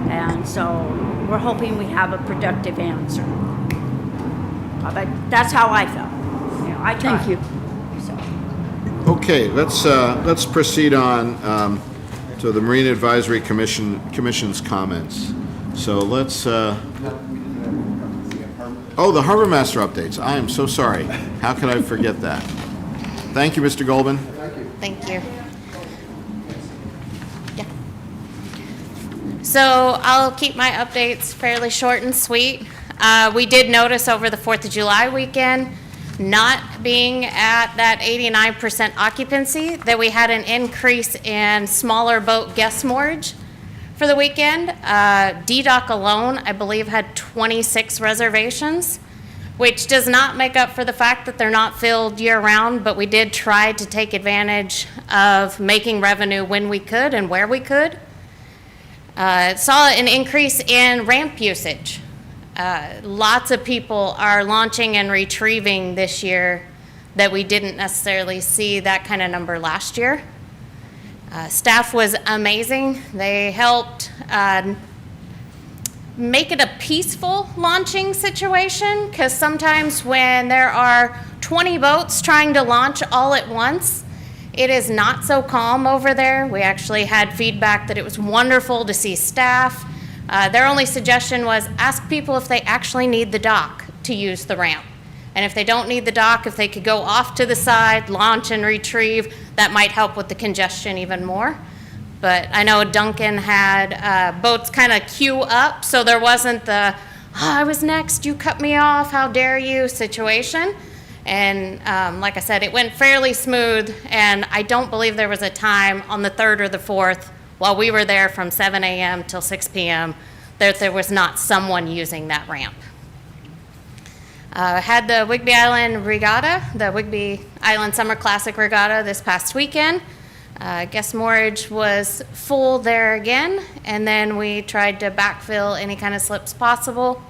And so we're hoping we have a productive answer. But that's how I felt. I tried. Thank you. So. Okay, let's proceed on to the Marine Advisory Commission's comments. So let's, the Harbor Master updates. I am so sorry. How could I forget that? Thank you, Mr. Goldman. Thank you. Yeah. So I'll keep my updates fairly short and sweet. We did notice over the 4th of July weekend, not being at that 89% occupancy, that we had an increase in smaller boat guest moorage for the weekend. D-Dock alone, I believe, had 26 reservations, which does not make up for the fact that they're not filled year-round, but we did try to take advantage of making revenue when we could and where we could. Saw an increase in ramp usage. Lots of people are launching and retrieving this year that we didn't necessarily see that kind of number last year. Staff was amazing. They helped make it a peaceful launching situation, because sometimes when there are 20 boats trying to launch all at once, it is not so calm over there. We actually had feedback that it was wonderful to see staff. Their only suggestion was ask people if they actually need the dock to use the ramp. And if they don't need the dock, if they could go off to the side, launch and retrieve, that might help with the congestion even more. But I know Duncan had boats kind of queue up, so there wasn't the, I was next, you cut me off, how dare you situation. And like I said, it went fairly smooth, and I don't believe there was a time on the 3rd or the 4th, while we were there from 7 a.m. till 6 p.m., that there was not someone using that ramp. Had the Whigby Island Regatta, the Whigby Island Summer Classic Regatta this past weekend. Guest moorage was full there again, and then we tried to backfill any kind of slips possible.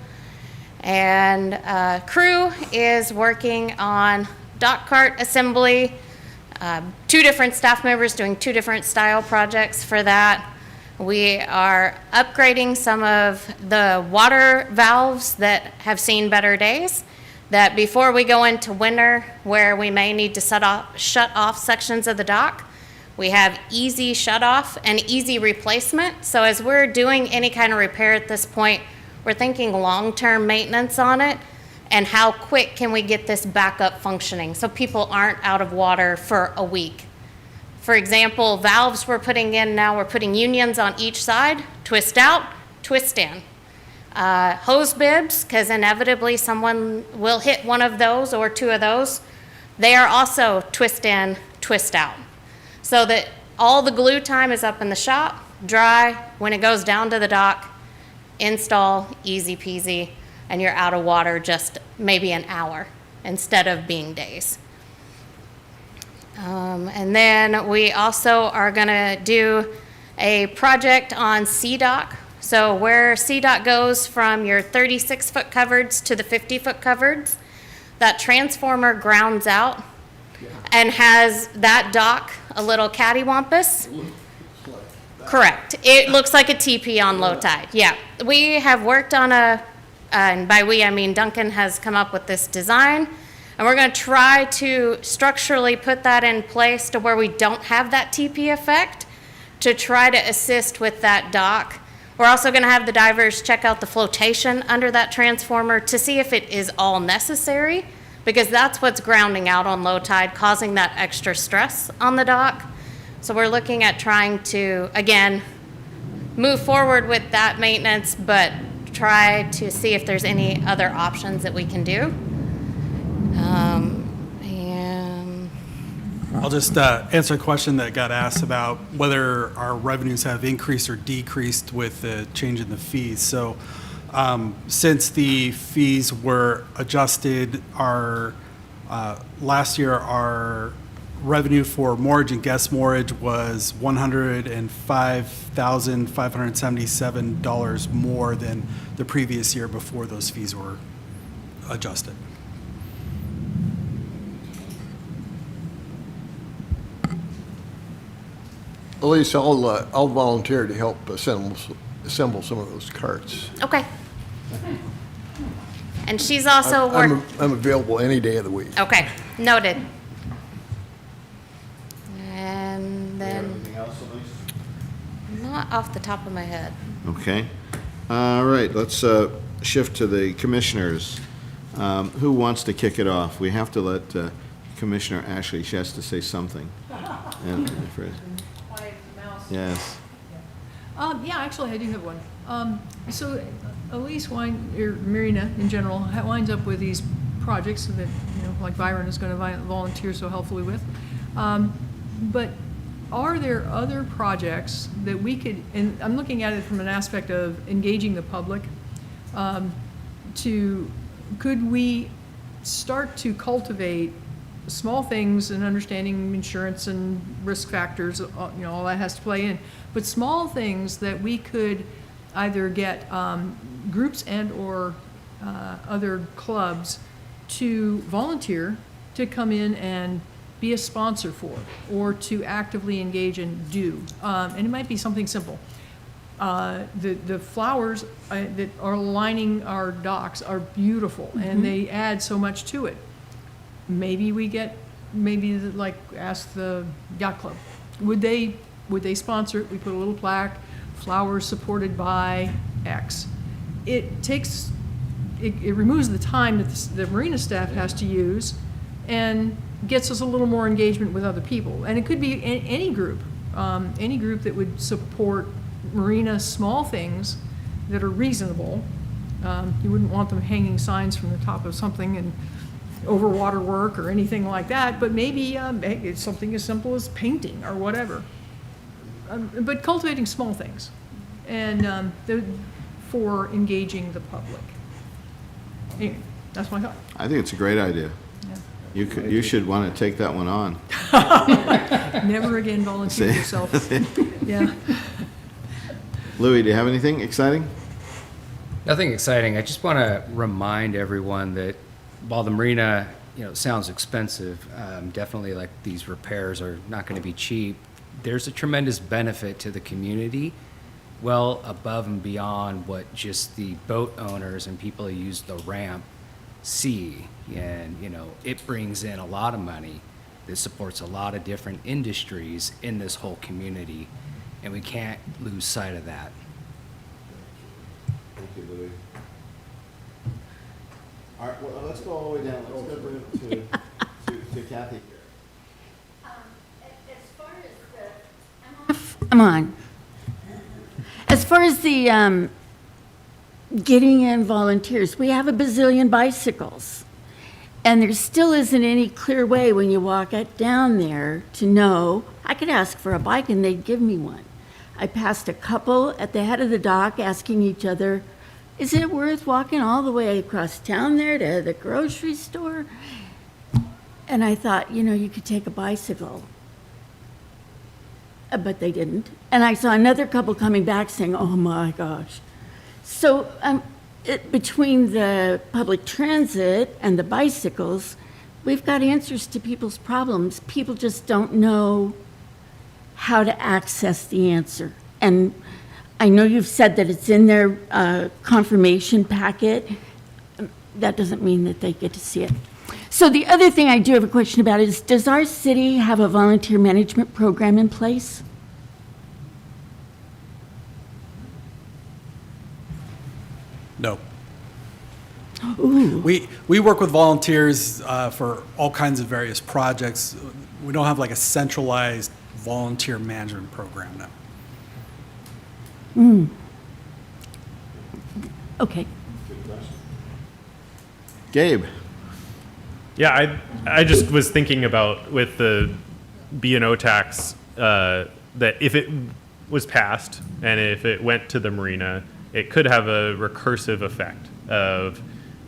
And crew is working on dock cart assembly. 2 different staff members doing 2 different style projects for that. We are upgrading some of the water valves that have seen better days, that before we go into winter where we may need to shut off sections of the dock, we have easy shut off and easy replacement. So as we're doing any kind of repair at this point, we're thinking long-term maintenance on it and how quick can we get this back up functioning so people aren't out of water for a week. For example, valves we're putting in now, we're putting unions on each side, twist out, twist in. Hose bibs, because inevitably someone will hit one of those or 2 of those. They are also twist in, twist out. So that all the glue time is up in the shop, dry. When it goes down to the dock, install, easy peasy, and you're out of water just maybe an hour instead of being days. And then we also are gonna do a project on CDOC. So where CDOC goes from your 36-foot covereds to the 50-foot covereds, that transformer grounds out and has that dock a little cattywampus. Correct. It looks like a teepee on low tide. Yeah. We have worked on and by we I mean Duncan has come up with this design, and we're going to try to structurally put that in place to where we don't have that teepee effect, to try to assist with that dock. We're also going to have the divers check out the flotation under that transformer to see if it is all necessary, because that's what's grounding out on low tide, causing that extra stress on the dock. So we're looking at trying to, again, move forward with that maintenance, but try to see if there's any other options that we can do. And I'll just answer a question that got asked about whether our revenues have increased or decreased with the change in the fees. So since the fees were adjusted, last year our revenue for moorage and guest moorage was $105,577 more than the previous year before those fees were adjusted. Elise, I'll volunteer to help assemble some of those carts. okay. And she's also I'm available any day of the week. okay, noted. And then, Anything else, Elise? not off the top of my head. Okay. All right, let's shift to the commissioners. Who wants to kick it off? We have to let Commissioner Ashley, she has to say something. And yes. Yeah, actually, I do have one. So Elise Marina in general winds up with these projects that, like Byron is going to volunteer so helpfully with. But are there other projects that we could, and I'm looking at it from an aspect of engaging the public, could we start to cultivate small things and understanding insurance and risk factors, all that has to play in, but small things that we could either get groups and or other clubs to volunteer to come in and be a sponsor for, or to actively engage and do. And it might be something simple. The flowers that are lining our docks are beautiful, and they add so much to it. Maybe like ask the yacht club, would they sponsor it? We put a little plaque, flowers supported by X. It removes the time that the marina staff has to use, and gets us a little more engagement with other people. And it could be any group that would support marina small things that are reasonable. You wouldn't want them hanging signs from the top of something and overwater work or anything like that, but maybe it's something as simple as painting or whatever. But cultivating small things, and for engaging the public. Anyway, that's my thought. I think it's a great idea. You should want to take that one on. Never again volunteer See? yourself. Yeah. Louis, do you have anything exciting? Nothing exciting. I just want to remind everyone that while the marina, sounds expensive, definitely like these repairs are not going to be cheap. There's a tremendous benefit to the community, well above and beyond what just the boat owners and people who use the ramp see. And, it brings in a lot of money that supports a lot of different industries in this whole community, and we can't lose sight of that. Thank you, Louis. All right, well, let's go all the way down. Let's go to Kathy here. As far as I'm on. As far as the getting in volunteers, we have a bazillion bicycles. And there still isn't any clear way when you walk down there to know. I could ask for a bike and they'd give me one. I passed a couple at the head of the dock asking each other, is it worth walking all the way across town there to the grocery store? And I thought, you could take a bicycle. But they didn't. And I saw another couple coming back saying, oh my gosh. So between the public transit and the bicycles, we've got answers to people's problems. People just don't know how to access the answer. And I know you've said that it's in their confirmation packet. That doesn't mean that they get to see it. So the other thing I do have a question about is, does our city have a volunteer management program in place? No. We work with volunteers for all kinds of various projects. We don't have like a centralized volunteer management program now. Okay. Gabe. Yeah, I just was thinking about with the B&O tax that if it was passed and if it went to the marina, it could have a recursive effect of,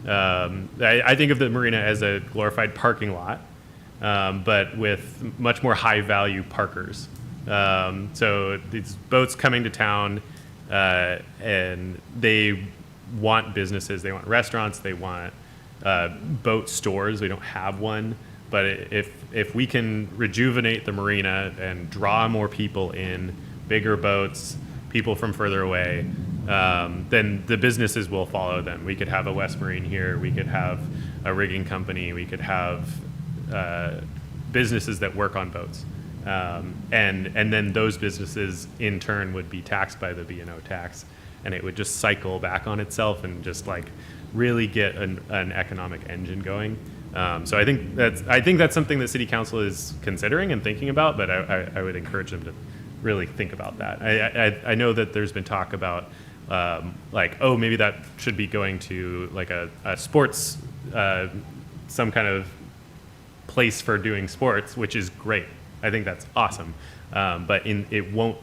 I think of the marina as a glorified parking lot, but with much more high value parkers. So these boats coming to town and they want businesses, they want restaurants, they want boat stores. We don't have one, but if we can rejuvenate the marina and draw more people in, bigger boats, people from further away, then the businesses will follow them. We could have a West Marine here, we could have a rigging company, we could have businesses that work on boats. And then those businesses in turn would be taxed by the B&O tax, and it would just cycle back on itself and just like really get an economic engine going. So I think that's something that City Council is considering and thinking about, but I would encourage them to really think about that. I know that there's been talk about maybe that should be going to like a sports, some kind of place for doing sports, which is great. I think that's awesome. But it won't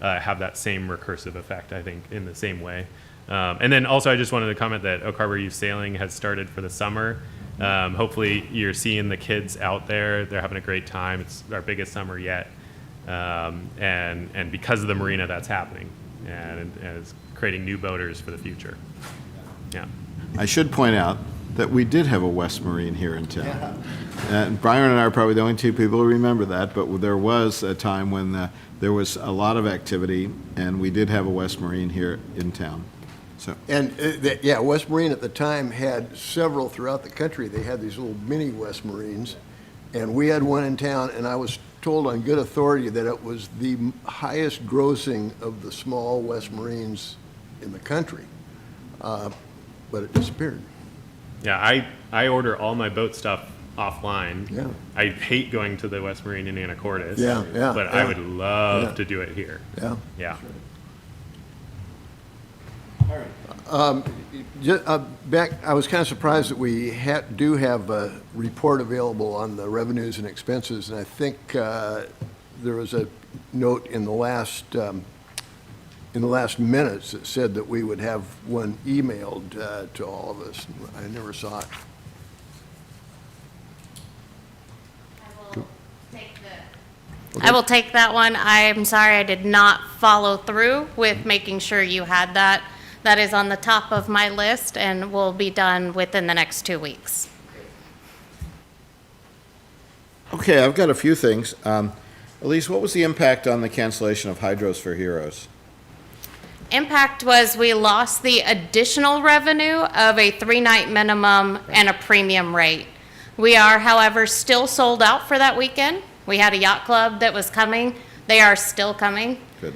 have that same recursive effect, I think, in the same way. And then also I just wanted to comment that Oak Harbor Youth Sailing has started for the summer. Hopefully you're seeing the kids out there. They're having a great time. It's our biggest summer yet. And because of the marina, that's happening. And it's creating new boaters for the future. Yeah. I should point out that we did have a West Marine here in town. And Byron and I are probably the only two people who remember that, but there was a time when there was a lot of activity, and we did have a West Marine here in town. So, And, yeah, West Marine at the time had several throughout the country. They had these little mini West Marines, and we had one in town, and I was told on good authority that it was the highest grossing of the small West Marines in the country, but it disappeared. Yeah, I order all my boat stuff offline. Yeah. I hate going to the West Marine in Anacortes. Yeah, yeah, But I yeah. would love Yeah. to do it here. Yeah. Yeah. Back, I was kind of surprised that we do have a report available on the revenues and expenses, and I think there was a note in the last minutes that said that we would have one emailed to all of us. I never saw it. I will take that one. I'm sorry I did not follow through with making sure you had that. That is on the top of my list and will be done within the next 2 weeks. okay, I've got a few things. Elise, what was the impact on the cancellation of Hydros for Heroes? Impact was we lost the additional revenue of a 3-night minimum and a premium rate. We are, however, still sold out for that weekend. We had a yacht club that was coming. They are still coming. Good.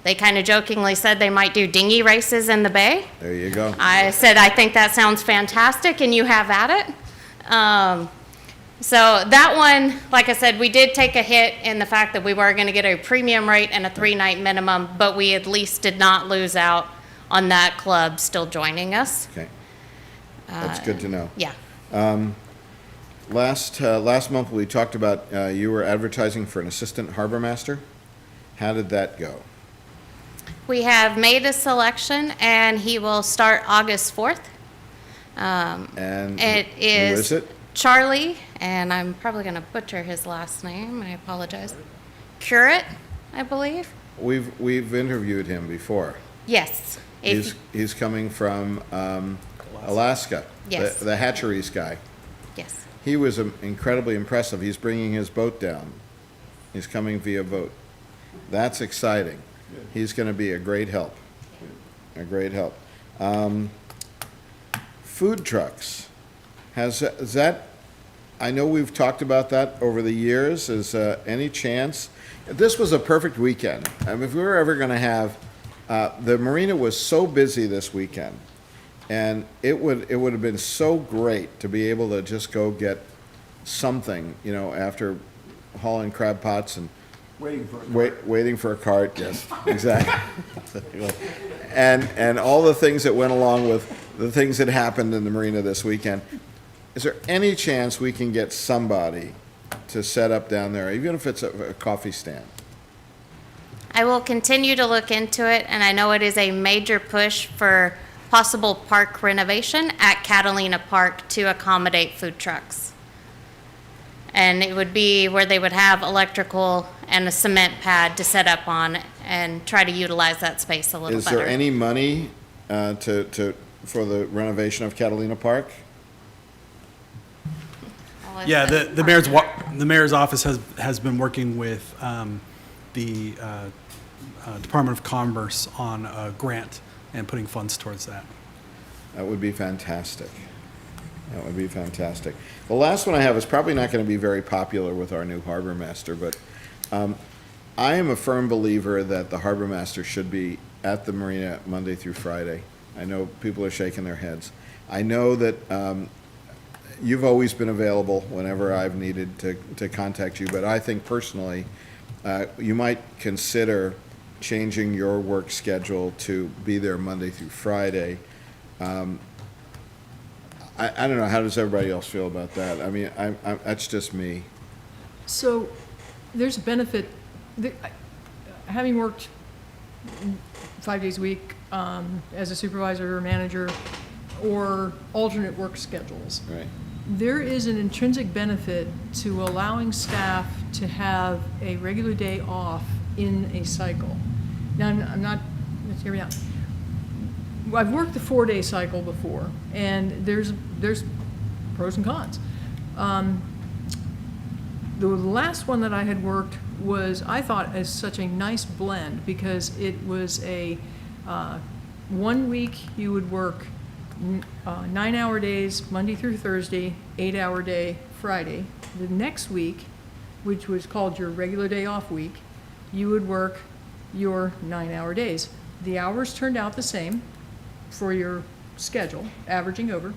They kind of jokingly said they might do dinghy races in the bay. There you go. I said, I think that sounds fantastic, and you have at it. So that one, like I said, we did take a hit in the fact that we were going to get a premium rate and a 3-night minimum, but we at least did not lose out on that club still joining us. Okay. That's good to know. Yeah. Last month, we talked about you were advertising for an assistant harbor master. How did that go? We have made a selection, and he will start August 4th. And It who is is it? Charlie, and I'm probably going to butcher his last name. I apologize. Curate, I believe. We've interviewed him before. Yes. If- He's coming from Alaska. Yes. The hatcheries guy. yes. He was incredibly impressive. He's bringing his boat down. He's coming via boat. That's exciting. He's going to be a great help. A great help. Food trucks. Is that, I know we've talked about that over the years. Is any chance? This was a perfect weekend. I mean, if we were ever going to have, the marina was so busy this weekend, and it would have been so great to be able to just go get something, after hauling crab pots and waiting for a cart. Yes, exactly. and all the things that went along with the things that happened in the marina this weekend. Is there any chance we can get somebody to set up down there, even if it's a coffee stand? I will continue to look into it, and I know it is a major push for possible park renovation at Catalina Park to accommodate food trucks. And it would be where they would have electrical and a cement pad to set up on and try to utilize that space a little Is better. there any money for the renovation of Catalina Park? I'll let Yeah, the mayor's office has been working with the Department of Commerce on a grant and putting funds towards that. That would be fantastic. That would be fantastic. The last one I have is probably not going to be very popular with our new harbor master, but I am a firm believer that the harbor master should be at the marina Monday through Friday. I know people are shaking their heads. I know that you've always been available whenever I've needed to contact you, but I think personally, you might consider changing your work schedule to be there Monday through Friday. I don't know, how does everybody else feel about that? I mean, that's just me. So there's a benefit, having worked 5 days a week as a supervisor or manager or alternate work schedules. Right. There is an intrinsic benefit to allowing staff to have a regular day off in a cycle. Now, I'm not, let's hear me out. I've worked the 4-day cycle before, and there's pros and cons. The last one that I had worked was, I thought, as such a nice blend, because it was a, 1 week you would work 9-hour days, Monday through Thursday, 8-hour day, Friday. The next week, which was called your regular day off week, you would work your 9-hour days. The hours turned out the same for your schedule, averaging over.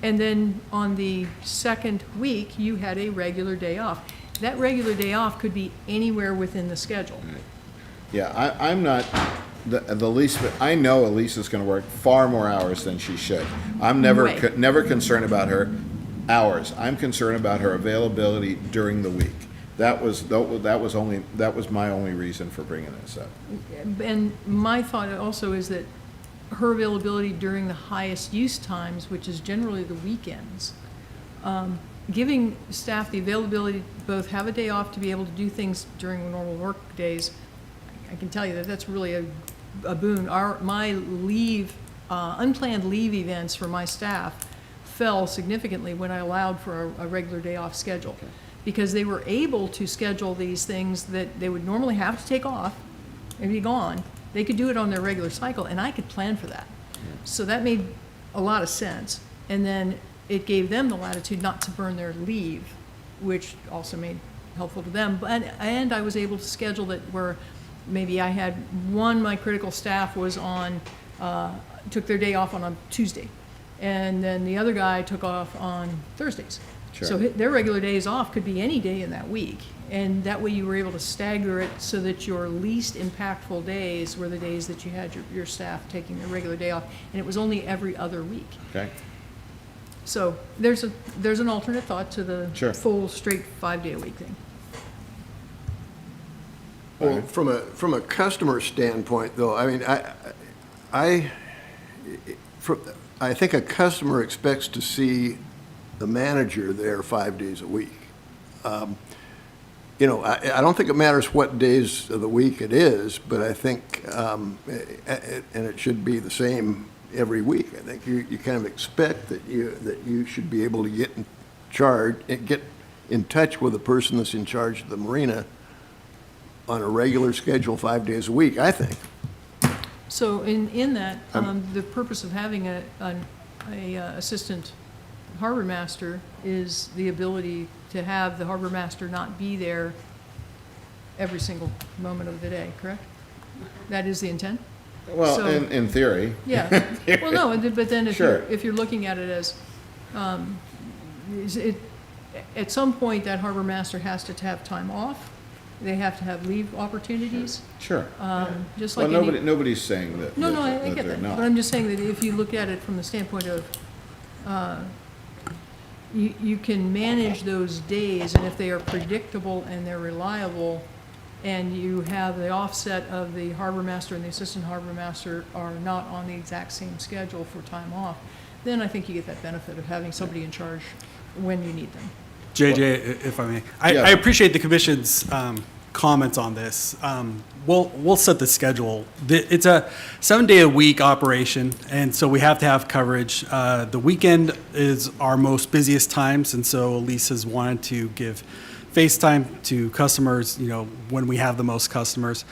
And then on the second week, you had a regular day off. That regular day off could be anywhere within the schedule. Yeah, I'm not, the least, I know Elise is gonna work far more hours than she should. I'm never, Right. never concerned about her hours. I'm concerned about her availability during the week. That was my only reason for bringing this up. And my thought also is that her availability during the highest use times, which is generally the weekends, giving staff the availability to both have a day off to be able to do things during normal work days, I can tell you that that's really a boon. My leave, unplanned leave events for my staff fell significantly when I allowed for a regular day off schedule. Because they were able to schedule these things that they would normally have to take off and be gone. They could do it on their regular cycle, and I could plan for that. So that made a lot of sense. And then it gave them the latitude not to burn their leave, which also made helpful to them. And I was able to schedule that where maybe I had my critical staff was on, took their day off on a Tuesday. And then the other guy took off on Thursdays. Sure. So their regular days off could be any day in that week. And that way you were able to stagger it so that your least impactful days were the days that you had your staff taking their regular day off. And it was only every other week. Okay? So there's an alternate thought to the Sure. full straight 5-day-a-week thing. Well, from a customer standpoint, though, I mean, I think a customer expects to see the manager there 5 days a week. You know, I don't think it matters what days of the week it is, but I think, and it should be the same every week. I think you kind of expect that you should be able to get in touch with the person that's in charge of the marina on a regular schedule 5 days a week, I think. So in that, the purpose of having an assistant harbor master is the ability to have the harbor master not be there every single moment of the day, correct? That is the intent? Well, So- in theory. Yeah. Well, no, but then Sure. if you're looking at it as, at some point, that harbor master has to have time off. They have to have leave opportunities, Sure. just Well, like any. nobody's saying that. No, I that get they're that. not. But I'm just saying that if you look at it from the standpoint of, you can manage those days, and if they are predictable and they're reliable, and you have the offset of the harbor master and the assistant harbor master are not on the exact same schedule for time off, then I think you get that benefit of having somebody in charge when you need them. JJ, if I may, Yeah. I appreciate the commission's comments on this. We'll set the schedule. It's a 7-day-a-week operation, and so we have to have coverage. The weekend is our most busiest times, and so Elise has wanted to give FaceTime to customers, you know, when we have the most customers.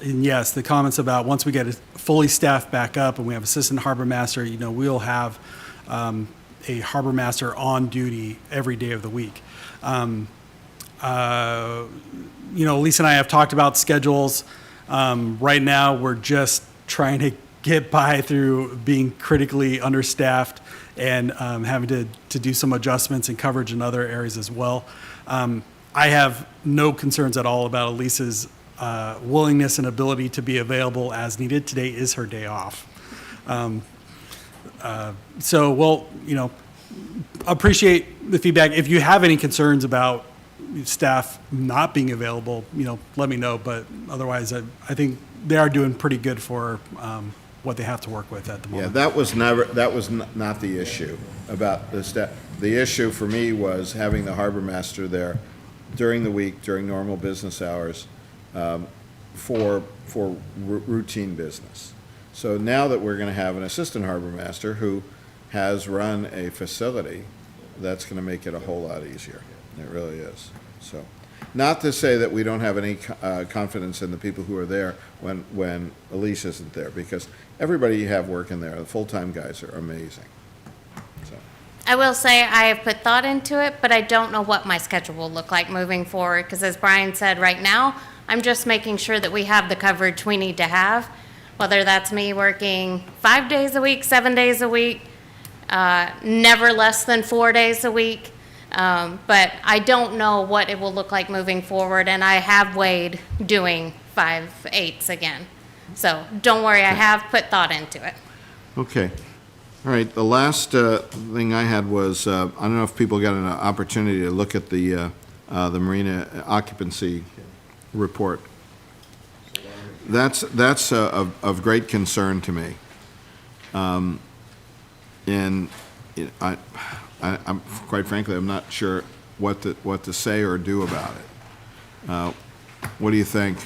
And yes, the comments about once we get it fully staffed back up and we have assistant harbor master, you know, we'll have a harbor master on duty every day of the week. You know, Lisa and I have talked about schedules. Right now, we're just trying to get by through being critically understaffed and having to do some adjustments and coverage in other areas as well. I have no concerns at all about Elisa's willingness and ability to be available as needed. Today is her day off. So we'll, you know, appreciate the feedback. If you have any concerns about staff not being available, you know, let me know. But otherwise, I think they are doing pretty good for what they have to work with at the Yeah, moment. that was not the issue about the staff. The issue for me was having the harbor master there during the week, during normal business hours, for routine business. So now that we're going to have an assistant harbor master who has run a facility that's going to make it a whole lot easier. It really is. So, not to say that we don't have any confidence in the people who are there when Elise isn't there, because everybody you have working there, the full-time guys are amazing. So, I will say I have put thought into it, but I don't know what my schedule will look like moving forward, because as Brian said, right now, I'm just making sure that we have the coverage we need to have, whether that's me working 5 days a week, 7 days a week, never less than 4 days a week. But I don't know what it will look like moving forward, and I have weighed doing 5/8 again. So don't worry, I have put thought into it. okay. All right, the last thing I had was, I don't know if people got an opportunity to look at the Marina occupancy report. That's of great concern to me. And I'm quite frankly, I'm not sure what to say or do about it. What do you think?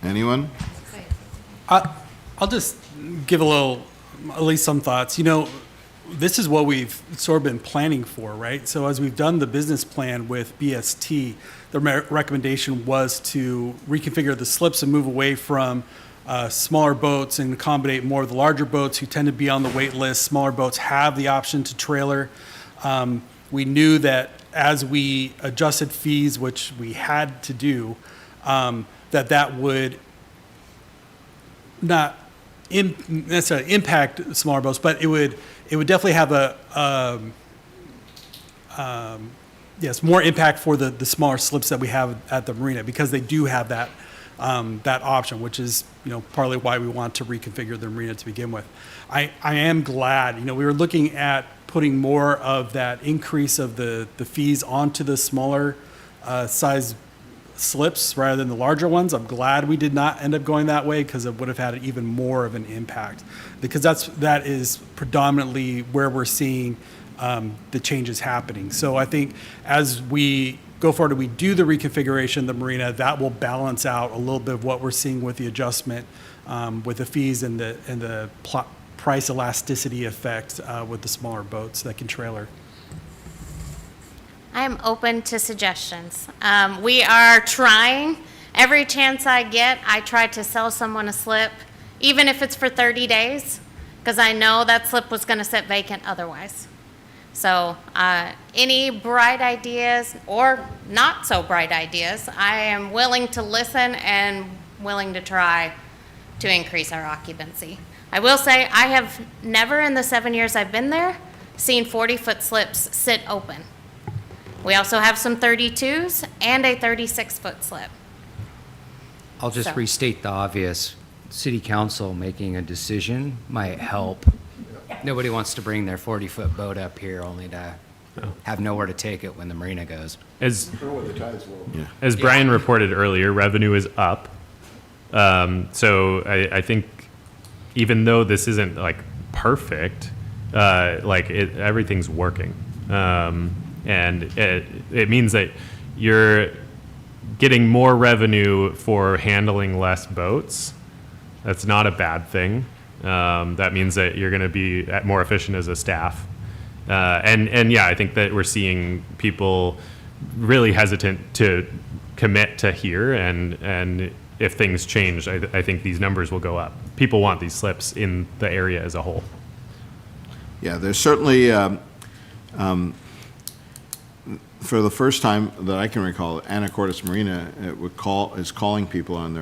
Anyone? I'll just give at least some thoughts. You know, this is what we've sort of been planning for, right? So as we've done the business plan with BST, the recommendation was to reconfigure the slips and move away from smaller boats and accommodate more of the larger boats who tend to be on the wait list. Smaller boats have the option to trailer. We knew that as we adjusted fees, which we had to do, that would not necessarily impact smaller boats, but it would definitely have more impact for the smaller slips that we have at the marina, because they do have that option, which is, partly why we want to reconfigure the marina to begin with. I am glad, we were looking at putting more of that increase of the fees onto the smaller size slips rather than the larger ones. I'm glad we did not end up going that way, because it would have had even more of an impact, because that is predominantly where we're seeing the changes happening. So I think as we go forward and we do the reconfiguration of the marina, that will balance out a little bit of what we're seeing with the adjustment with the fees and the price elasticity effect with the smaller boats that can trailer. I am open to suggestions. We are trying. Every chance I get, I try to sell someone a slip, even if it's for 30 days, because I know that slip was going to sit vacant otherwise. So any bright ideas or not so bright ideas, I am willing to listen and willing to try to increase our occupancy. I will say I have never in the 7 years I've been there seen 40-foot slips sit open. We also have some 32s and a 36-foot slip. I'll just So- restate the obvious. City council making a decision might help. Nobody wants to bring their 40-foot boat up here only to have nowhere to take it when the marina goes. As The tides will. As Brian reported earlier, revenue is up. So I think even though this isn't like perfect, everything's working. And it means that you're getting more revenue for handling less boats. That's not a bad thing. That means that you're going to be more efficient as a staff. And yeah, I think that we're seeing people really hesitant to commit to here, and if things change, I think these numbers will go up. People want these slips in the area as a whole. Yeah, there's certainly, for the first time that I can recall, Anacortes Marina is calling people on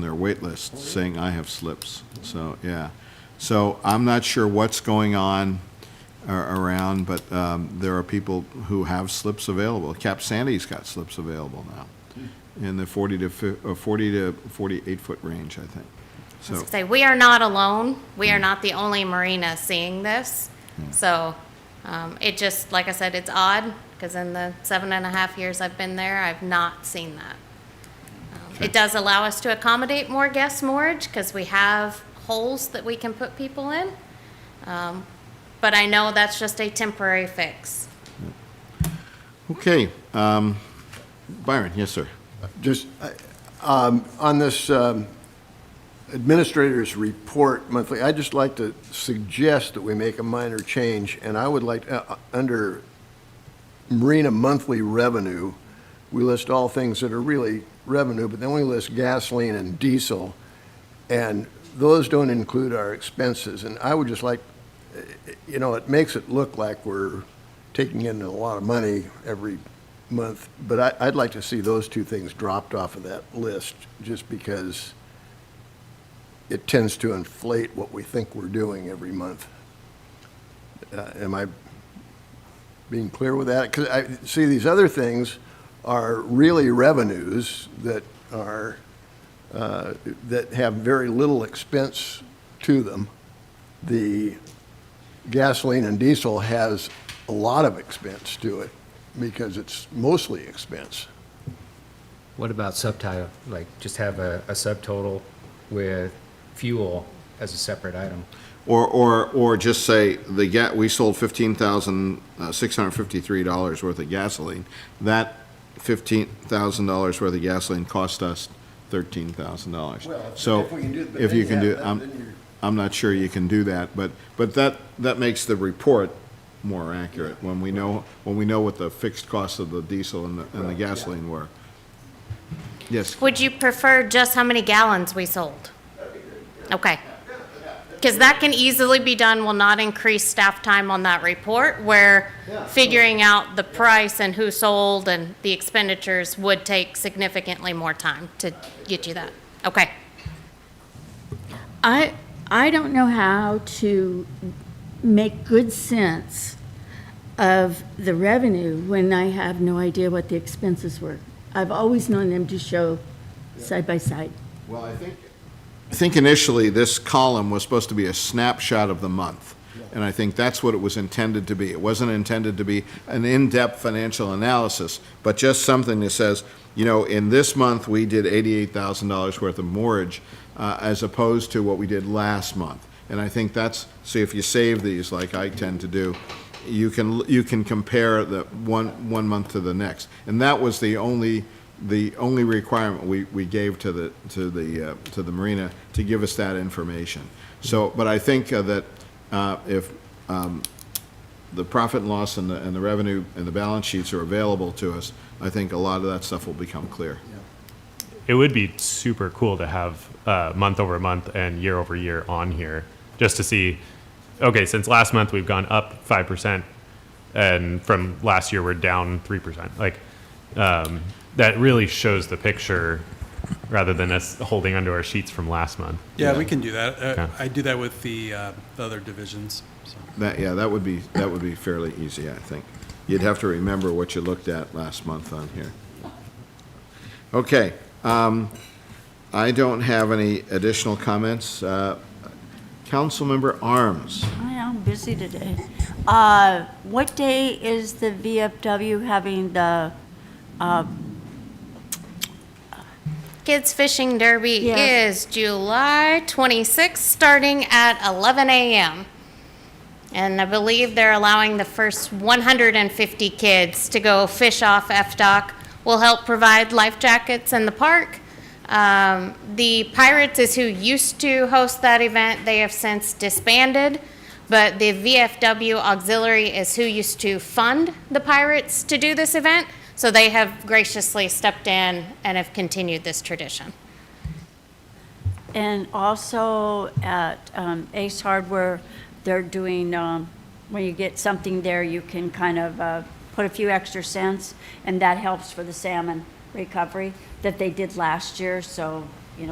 their wait list, saying, I have slips. So, yeah. So I'm not sure what's going on around, but there are people who have slips available. Cap Sandy's got slips available now in the 40 to 48-foot range, I think. I was So, gonna say, we are not alone. We are not the only marina seeing this. So it just, like I said, it's odd, because in the 7.5 years I've been there, I've not seen that. It does allow us to accommodate more guest moorage, because we have holes that we can put people in. But I know that's just a temporary fix. okay. Byron, yes, sir. Just on this administrator's report monthly, I'd just like to suggest that we make a minor change, and I would like, under Marina monthly revenue, we list all things that are really revenue, but then we list gasoline and diesel, and those don't include our expenses. And I would just like, it makes it look like we're taking in a lot of money every month, but I'd like to see those two things dropped off of that list, just because it tends to inflate what we think we're doing every month. Am I being clear with that? Because I see these other things are really revenues that are, that have very little expense to them. The gasoline and diesel has a lot of expense to it because it's mostly expense. What about subtitle? Like, just have a subtotal with fuel as a separate item? Or just say we sold $15,653 worth of gasoline. That $15,000 worth of gasoline cost us $13,000. Well, So if we can do it, but if then you can do, then you're- I'm not sure you can do that, but that makes the report more accurate when we know what the fixed cost of the diesel and the gasoline were. Yes. Would you prefer just how many gallons we sold? Okay. Because that can easily be done, will not increase staff time on that report, where figuring out the price and who sold and the expenditures would take significantly more time to get you that. Okay. I don't know how to make good sense of the revenue when I have no idea what the expenses were. I've always known them to show side by side. Well, I think initially this column was supposed to be a snapshot of the month. And I think that's what it was intended to be. It wasn't intended to be an in-depth financial analysis, but just something that says, in this month, we did $88,000 worth of mortgage, as opposed to what we did last month. And I think so if you save these, like I tend to do, you can compare the one month to the next. And that was the only requirement we gave to the Marina, to give us that information. So, but I think that if the profit and loss and the revenue and the balance sheets are available to us, I think a lot of that stuff will become clear. It would be super cool to have month over month and year over year on here, just to see, okay, since last month we've gone up 5%, and from last year we're down 3%. Like, that really shows the picture rather than us holding onto our sheets from last month. Yeah, we can do that. Okay. I do that with the other divisions. So. That would be fairly easy, I think. You'd have to remember what you looked at last month on here. Okay, I don't have any additional comments. Councilmember Arms. I'm busy today. What day is the VFW having the, Kids Fishing Derby Yes. is July 26th, starting at 11 a.m. And I believe they're allowing the first 150 kids to go fish off FDOC. We'll help provide life jackets in the park. The Pirates is who used to host that event. They have since disbanded. But the VFW Auxiliary is who used to fund the Pirates to do this event. So they have graciously stepped in and have continued this tradition. and also at Ace Hardware, they're doing, when you get something there, you can kind of put a few extra cents, and that helps for the salmon recovery that they did last year, so, The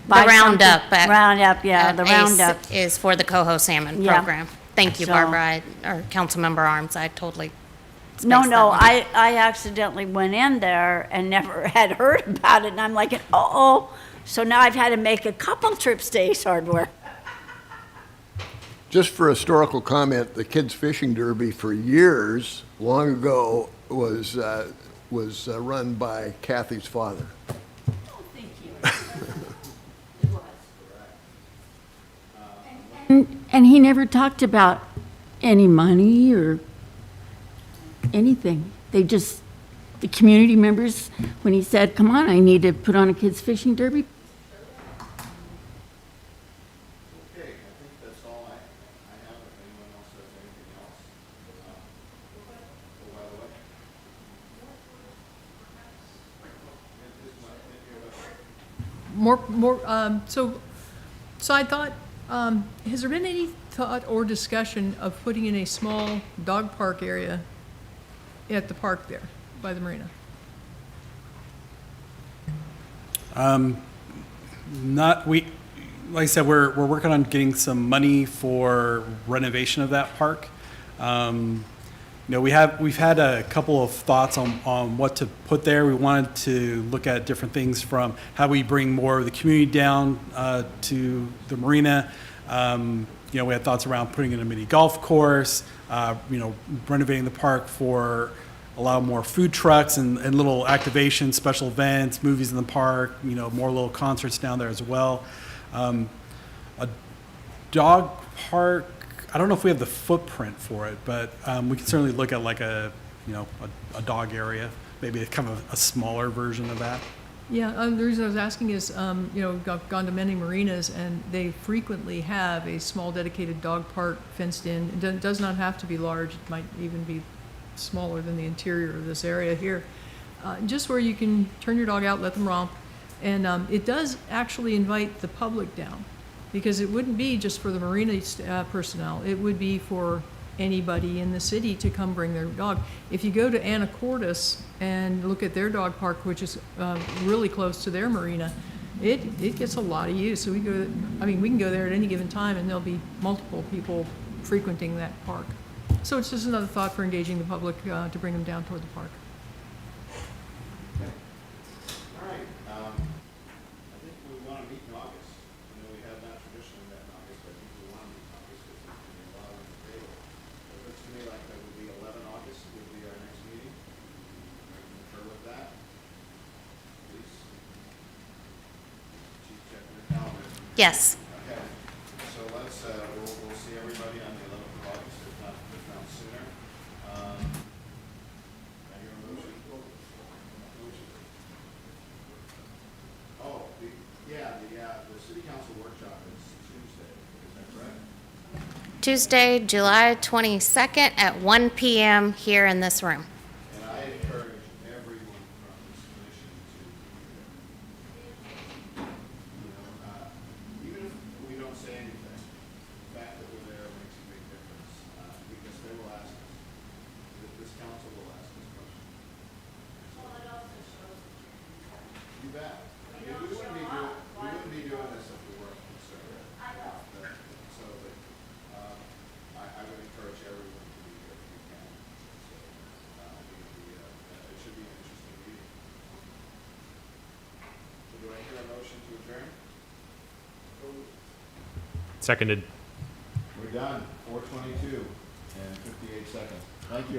buy something- roundup. Roundup, yeah, at the ACE roundup. is for the coho salmon Yeah. program. Thank you, So- Barbara, or Councilmember Arms, I totally spaced No, that no, one. I accidentally went in there and never had heard about it, and I'm like, uh-oh. So now I've had to make a couple trips to Ace Hardware. Just for historical comment, the Kids Fishing Derby for years, long ago, was run by Kathy's father. And he never talked about any money or anything. They just, the community members, when he said, come on, I need to put on a kids fishing derby. So, side thought, has there been any thought or discussion of putting in a small dog park area at the park there by the marina? Like I said, we're working on getting some money for renovation of that park. We've had a couple of thoughts on what to put there. We wanted to look at different things from how we bring more of the community down to the marina. We had thoughts around putting in a mini golf course, renovating the park for a lot more food trucks and little activations, special events, movies in the park, more little concerts down there as well. A dog park, I don't know if we have the footprint for it, but we can certainly look at like a dog area, maybe kind of a smaller version of that. Yeah, the reason I was asking is, I've gone to many marinas, and they frequently have a small dedicated dog park fenced in. It does not have to be large. It might even be smaller than the interior of this area here. Just where you can turn your dog out, let them romp. And it does actually invite the public down, because it wouldn't be just for the marina personnel. It would be for anybody in the city to come bring their dog. If you go to Anacortes and look at their dog park, which is really close to their marina, it gets a lot of use. So we can go there at any given time, and there'll be multiple people frequenting that park. So it's just another thought for engaging the public to bring them down toward the park. All right. I think we want to meet in August. We have not traditionally met in August, but I think we want to meet in August because there's going to be a lot on the table. It looks to me like that would be 11 August would be our next meeting. Are you concur with that? Please. Chief, check your calendar. Yes. Okay. So we'll see everybody on the 11th of August, if not sooner. I hear a motion. Oh, the city council workshop is Tuesday, is that correct? Tuesday, July 22nd at 1 p.m. here in this room. And I encourage everyone from this commission to be there. Even if we don't say anything, the fact that we're there makes a big difference, because they will ask us, this council will ask us questions. You bet. We wouldn't be doing this if we weren't concerned. I know. So, I would encourage everyone to be here if you can. So, it should be an interesting meeting. So do I hear a motion to adjourn? Seconded. We're done, 4:22 and 58 seconds. Thank you.